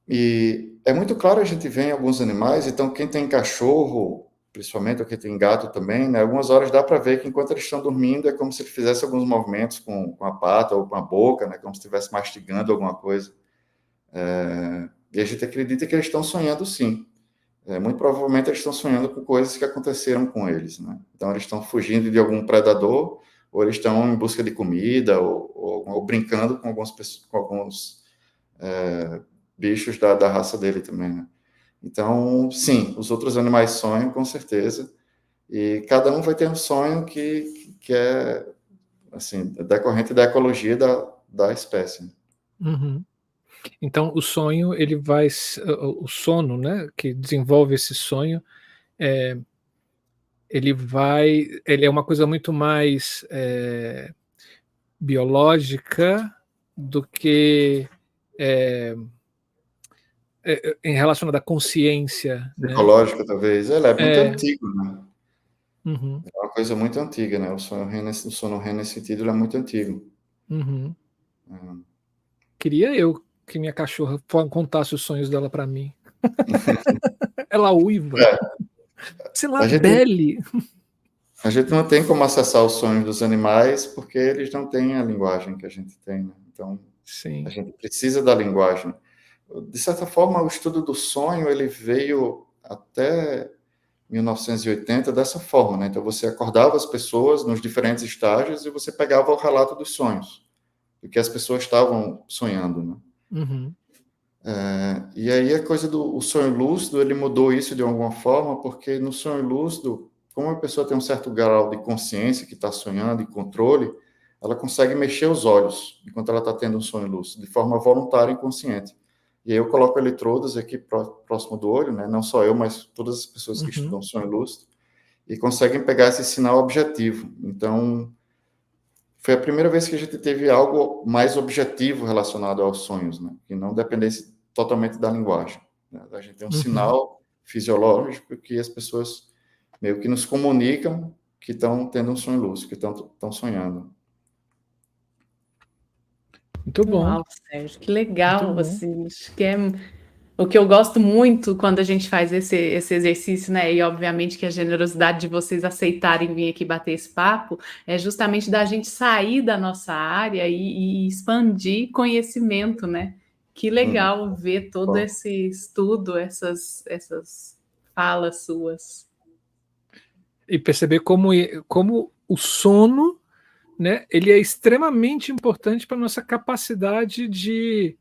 E é muito claro, a gente vê em alguns animais, então quem tem cachorro principalmente, porque tem gato também, né? Algumas horas dá para ver que enquanto eles estão dormindo é como se ele fizesse alguns movimentos com a pata ou com a boca, né? Como se estivesse mastigando alguma coisa. E a gente acredita que eles estão sonhando sim. Muito provavelmente eles estão sonhando com coisas que aconteceram com eles, né? Então eles estão fugindo de algum predador, ou eles estão em busca de comida, ou brincando com alguns bichos da raça dele também, né? Então, sim, os outros animais sonham, com certeza, e cada um vai ter um sonho que é, assim, decorrente da ecologia da espécie. Uhum. Então, o sonho, ele vai, o sono, né, que desenvolve esse sonho, ele é uma coisa muito mais biológica do que em relação à consciência, né? Ecológica, talvez. Ele é muito É, antigo, né? uhum, É uma coisa muito antiga, né? O sono REM, nesse sentido, ele é muito antigo. uhum. Hum. Queria eu que minha cachorra contasse os sonhos dela para mim. Ela uiva. Sei lá, A gente, Belle. a gente não tem como acessar os sonhos dos animais porque eles não têm a linguagem que a gente tem, né? Então, a Sim. gente precisa da linguagem. De certa forma, o estudo do sonho, ele veio até 1980 dessa forma, né? Então, você acordava as pessoas nos diferentes estágios e você pegava o relato dos sonhos, do que as pessoas estavam sonhando, né? Uhum. E aí a coisa do o sonho lúcido, ele mudou isso de alguma forma, porque no sonho lúcido, como a pessoa tem um certo grau de consciência que está sonhando e controle, ela consegue mexer os olhos enquanto ela está tendo um sonho lúcido, de forma voluntária e consciente. E aí eu coloco eletrodos aqui próximo do olho, né? Não só eu, mas todas as pessoas que Uhum. estudam sonho lúcido, e conseguem pegar esse sinal objetivo. Então, foi a primeira vez que a gente teve algo mais objetivo relacionado aos sonhos, né? Que não dependesse totalmente da linguagem, né? A gente tem um Uhum. sinal fisiológico que as pessoas meio que nos comunicam que estão tendo um sonho lúcido, que estão sonhando. Muito bom, Uau, Sérgio, que muito legal, bom. assim, acho que é o que eu gosto muito quando a gente faz esse exercício, né? E obviamente que a generosidade de vocês aceitarem vir aqui bater esse papo é justamente da gente sair da nossa área e expandir conhecimento, né? Que Uhum. legal ver todo Bom, esse estudo, essas falas suas. E perceber como o sono, né, ele é extremamente importante para nossa capacidade de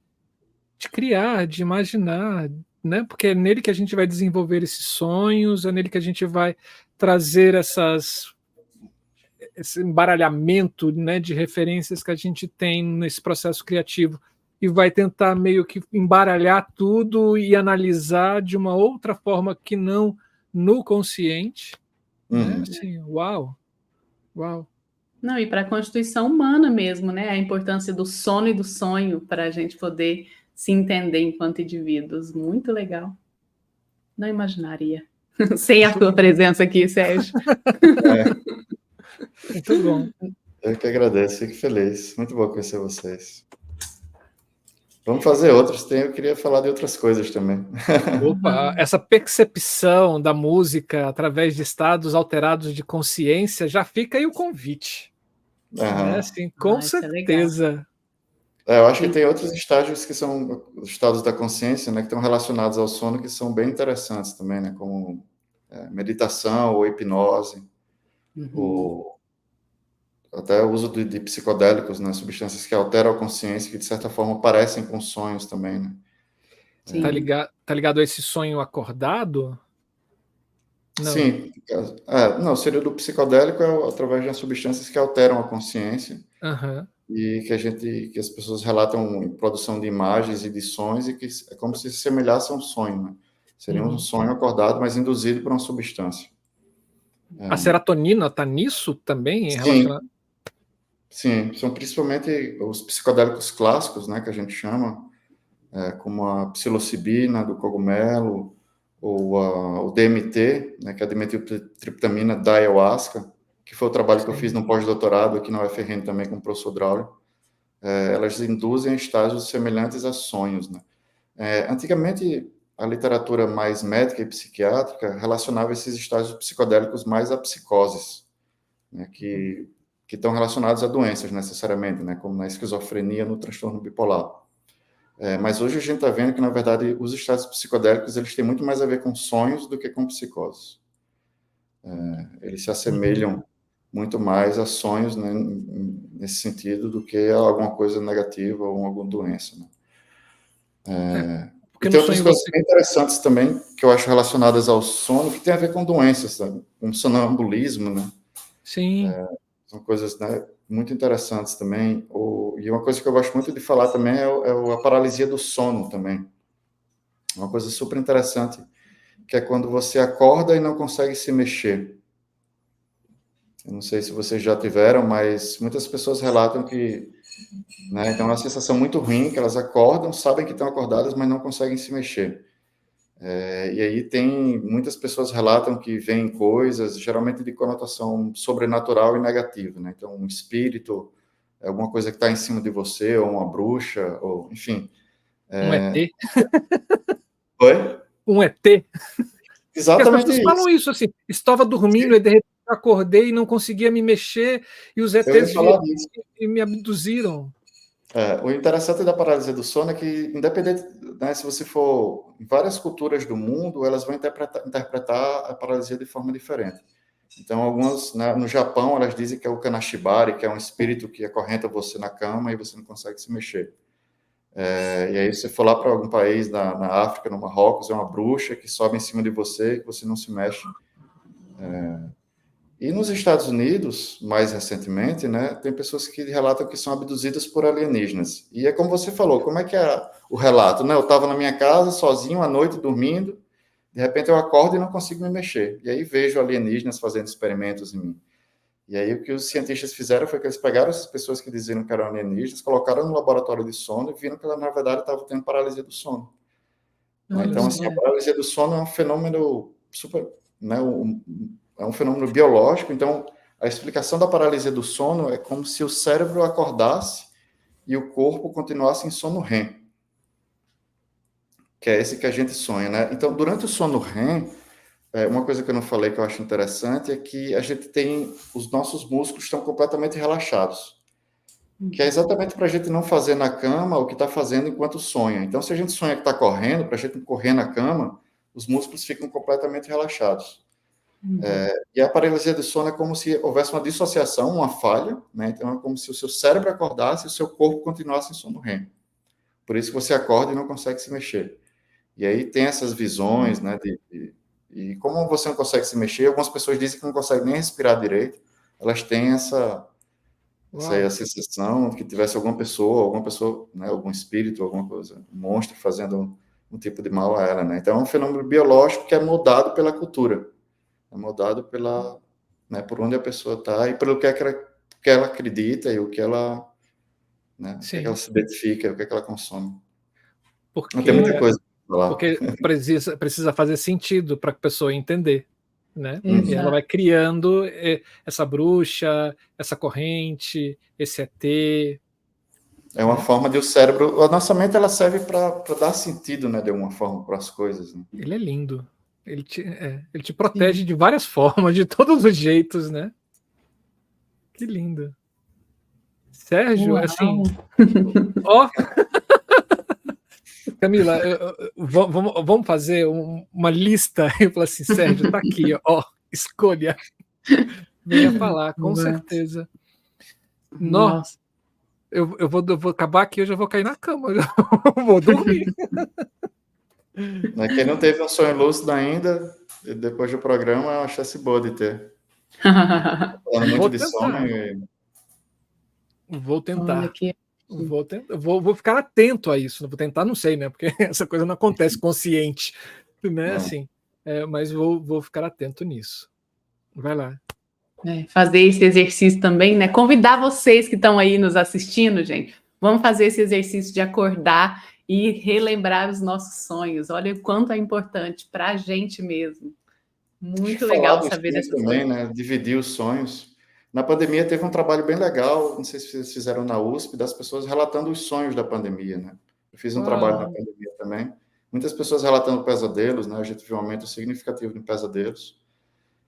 criar, de imaginar, né? Porque é nele que a gente vai desenvolver esses sonhos, é nele que a gente vai trazer esse embaralhamento, né, de referências que a gente tem nesse processo criativo e vai tentar meio que embaralhar tudo e analisar de uma outra forma que não no consciente, né? uhum. Assim, uau, uau. Não, e para a constituição humana mesmo, né? A importância do sono e do sonho para a gente poder se entender enquanto indivíduos. Muito legal. Não imaginaria. Sem a tua presença aqui, Sérgio. Muito bom. Eu que agradeço, fico feliz. Muito bom conhecer vocês. Vamos fazer outros. Eu queria falar de outras coisas também. Opa, essa percepção da música através de estados alterados de consciência, já fica aí o convite, né? Aham. Assim, com Isso é legal. certeza. Eu acho que Tem- tem outros estágios que são os estados da consciência, né, que estão relacionados ao sono, que são bem interessantes também, né, como meditação ou hipnose, Uhum. ou até o uso de psicodélicos, né, substâncias que alteram a consciência, que de certa forma parecem com sonhos também, né. Sim. Tá ligado a esse sonho acordado? Não. Sim, não, seria do psicodélico através de substâncias que alteram a consciência Aham. e que as pessoas relatam em produção de imagens e de sons e que é como se semelhasse a um sonho, né? Seria um Uhum. sonho acordado, mas induzido por uma substância. A serotonina tá nisso também, em Sim, relacionado? sim, são principalmente os psicodélicos clássicos, né, que a gente chama, como a psilocibina do cogumelo, ou o DMT, né, que é a dimetiltriptamina da ayahuasca, que foi o trabalho que eu fiz Sim. no pós-doutorado aqui na UFRN também com o professor Draulio. Elas induzem estágios semelhantes a sonhos, né? Antigamente, a literatura mais médica e psiquiátrica relacionava esses estágios psicodélicos mais a psicoses, né, que estão relacionados a doenças, necessariamente, né, como na esquizofrenia, no transtorno bipolar. Mas hoje a gente está vendo que, na verdade, os estados psicodélicos eles têm muito mais a ver com sonhos do que com psicoses. Eles se assemelham muito mais a sonhos, né, nesse sentido, do que a alguma coisa negativa ou alguma doença. Né? Porque E tem no outras sonho coisas você... bem interessantes também, que eu acho relacionadas ao sono, que tem a ver com doenças, sabe? Com sonambulismo, né? Sim. São coisas, né, muito interessantes também. E uma coisa que eu gosto muito de falar também é a paralisia do sono também. Uma coisa super interessante, que é quando você acorda e não consegue se mexer. Eu não sei se vocês já tiveram, mas muitas pessoas relatam que, né, então é uma sensação muito ruim, que elas acordam, sabem que estão acordadas, mas não conseguem se mexer. E aí muitas pessoas relatam que veem coisas, geralmente de conotação sobrenatural e negativa, né? Então, um espírito, alguma coisa que está em cima de você, ou uma bruxa, ou enfim. Um ET. Oi? Um ET. Porque as Exatamente pessoas isso. falam isso, assim, estava dormindo e de repente eu acordei e não conseguia me mexer e os Eu ia ETs vieram falar disso. e me abduziram. O interessante da paralisia do sono é que, independente, né, se você for em várias culturas do mundo, elas vão interpretar a paralisia de forma diferente. Então, algumas, né, no Japão, elas dizem que é o kanashibari, que é um espírito que acorrenta você na cama e você não consegue se mexer. E aí, se você for lá para algum país na África, no Marrocos, é uma bruxa que sobe em cima de você e você não se mexe. E nos Estados Unidos, mais recentemente, né, tem pessoas que relatam que são abduzidas por alienígenas. E é como você falou, como é que é o relato? Né? Eu estava na minha casa, sozinho, à noite, dormindo, de repente eu acordo e não consigo me mexer. E aí vejo alienígenas fazendo experimentos em mim. E aí o que os cientistas fizeram foi que eles pegaram essas pessoas que diziam que eram alienígenas, colocaram no laboratório de sono e viram que ela, na verdade, estava tendo paralisia do sono. Né? Então, assim, a paralisia do sono é um fenômeno super... Né, é um fenômeno biológico, então a explicação da paralisia do sono é como se o cérebro acordasse e o corpo continuasse em sono REM, que é esse que a gente sonha, né? Então, durante o sono REM, uma coisa que eu não falei que eu acho interessante é que a gente tem, os nossos músculos estão completamente relaxados, que é exatamente para a gente não fazer na cama o que está fazendo enquanto sonha. Então, se a gente sonha que está correndo, para a gente não correr na cama, os músculos ficam completamente relaxados. E a paralisia do sono é como se houvesse uma dissociação, uma falha, né? Então é como se o seu cérebro acordasse e o seu corpo continuasse em sono REM. Por isso que você acorda e não consegue se mexer. E aí tem essas visões, né? E como você não consegue se mexer, algumas pessoas dizem que não conseguem nem respirar direito. Elas têm essa sensação de que tivesse alguma pessoa, né? Algum espírito, alguma coisa, um monstro fazendo um tipo de mal a ela, né? Então é um fenômeno biológico que é mudado pela cultura. É mudado né, por onde a pessoa está e pelo que ela acredita e o que ela, né, o que ela se identifica, o que ela consome. Não tem muita coisa para falar. Porque precisa fazer sentido para a pessoa entender, né? Exato. E ela vai criando essa bruxa, essa corrente, esse ET. É uma forma de o cérebro... A nossa mente ela serve para dar sentido, né, de alguma forma, para as coisas. Né? Ele é lindo. Ele te protege de várias formas, de todos os jeitos, né? Que lindo. Sérgio, Uau. assim... Ó... Camila, vamos fazer uma lista. Eu falo assim, Sérgio, tá aqui, ó, escolha. Venha falar, com certeza. Nossa. Eu vou acabar aqui, eu já vou cair na cama, eu vou dormir. Quem não teve um sonho lúcido ainda, depois do programa, é uma chance boa de ter. Falando muito de sonho. Vou tentar. Vou ficar atento a isso. Vou tentar, não sei, né? Porque essa coisa não acontece consciente, né? Assim, mas vou ficar atento nisso. Vai lá. Fazer esse exercício também, né? Convidar vocês que estão aí nos assistindo, gente. Vamos fazer esse exercício de acordar e relembrar os nossos sonhos. Olha o quanto é importante para a gente mesmo. Muito legal saber dessas também, coisas. né? Dividir os sonhos. Na pandemia teve um trabalho bem legal, não sei se vocês fizeram na USP, das pessoas relatando os sonhos da pandemia, né? Eu fiz um trabalho na pandemia também, muitas pessoas relatando pesadelos, né? A gente viu um aumento significativo em pesadelos.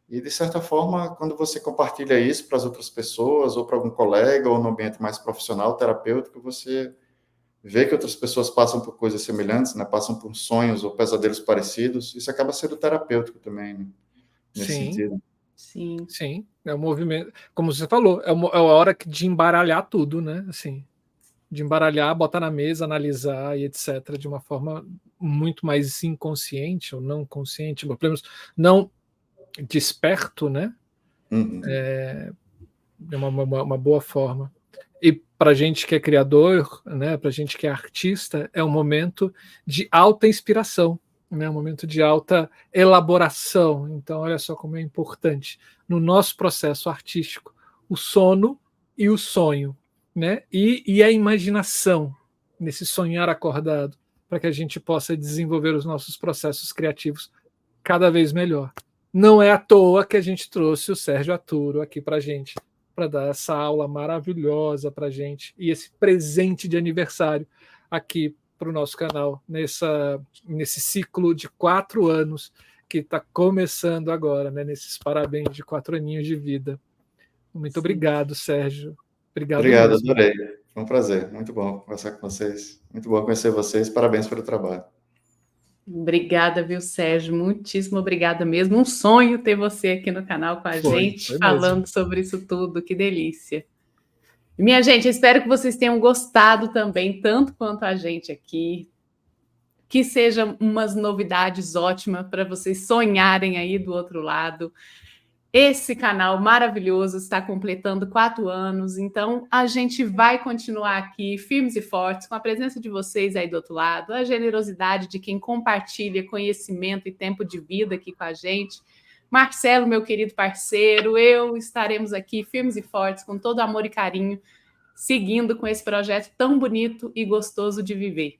E, de certa forma, quando você compartilha isso para as outras pessoas, ou para algum colega, ou no ambiente mais profissional, terapêutico, você vê que outras pessoas passam por coisas semelhantes, né? Passam por sonhos ou pesadelos parecidos. Isso acaba sendo terapêutico também, né? Nesse sentido. Sim. Sim, é um movimento, como você falou, é a hora de embaralhar tudo, né? Assim, de embaralhar, botar na mesa, analisar e etc., de uma forma muito mais inconsciente ou não consciente, pelo menos não desperto, né? Uhum. É uma boa forma. E para gente que é criador, né? Para gente que é artista, é um momento de alta inspiração, né? Um momento de alta elaboração. Então, olha só como é importante no nosso processo artístico o sono e o sonho, né? E a imaginação nesse sonhar acordado, para que a gente possa desenvolver os nossos processos criativos cada vez melhor. Não é à toa que a gente trouxe o Sérgio Arturo aqui para a gente, para dar essa aula maravilhosa para a gente e esse presente de aniversário aqui para o nosso canal, nesse ciclo de 4 anos que está começando agora, né? Nesses parabéns de 4 aninhos de vida. Muito obrigado, Sérgio. Obrigado Obrigado, mesmo. adorei. Foi um prazer. Muito bom conversar com vocês. Muito bom conhecer vocês. Parabéns pelo trabalho. Obrigada, viu, Sérgio? Muitíssimo obrigada mesmo. Um sonho ter você aqui no canal com a gente, falando mesmo sobre isso tudo. Que delícia. Minha gente, eu espero que vocês tenham gostado também, tanto quanto a gente aqui. Que sejam umas novidades ótimas para vocês sonharem aí do outro lado. Esse canal maravilhoso está completando 4 anos, então a gente vai continuar aqui, firmes e fortes, com a presença de vocês aí do outro lado, a generosidade de quem compartilha conhecimento e tempo de vida aqui com a gente. Marcelo, meu querido parceiro, eu estaremos aqui firmes e fortes, com todo amor e carinho, seguindo com esse projeto tão bonito e gostoso de viver.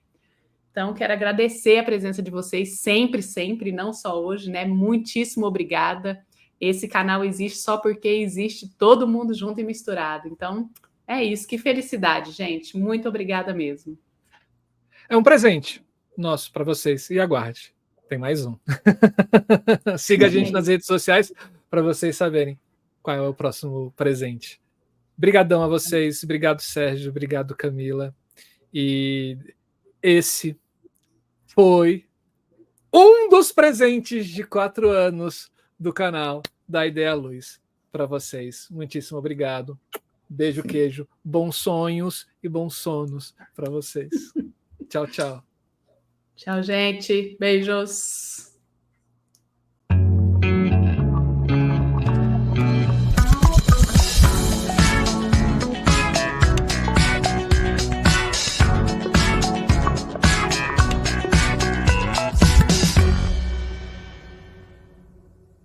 Então, quero agradecer a presença de vocês sempre, sempre, não só hoje, né? Muitíssimo obrigada. Esse canal existe só porque existe todo mundo junto e misturado. Então, é isso. Que felicidade, gente. Muito obrigada mesmo. É um presente nosso para vocês. E aguarde, tem mais um. Siga a gente nas redes sociais para vocês saberem qual é o próximo presente. Obrigadão a vocês. Obrigado, Sérgio. Obrigado, Camila. E esse foi um dos presentes de 4 anos do canal da Ideia Luz para vocês. Muitíssimo obrigado. Beijo, queijo. Bons sonhos e bons sonos para vocês. Tchau, tchau. Tchau, gente. Beijos.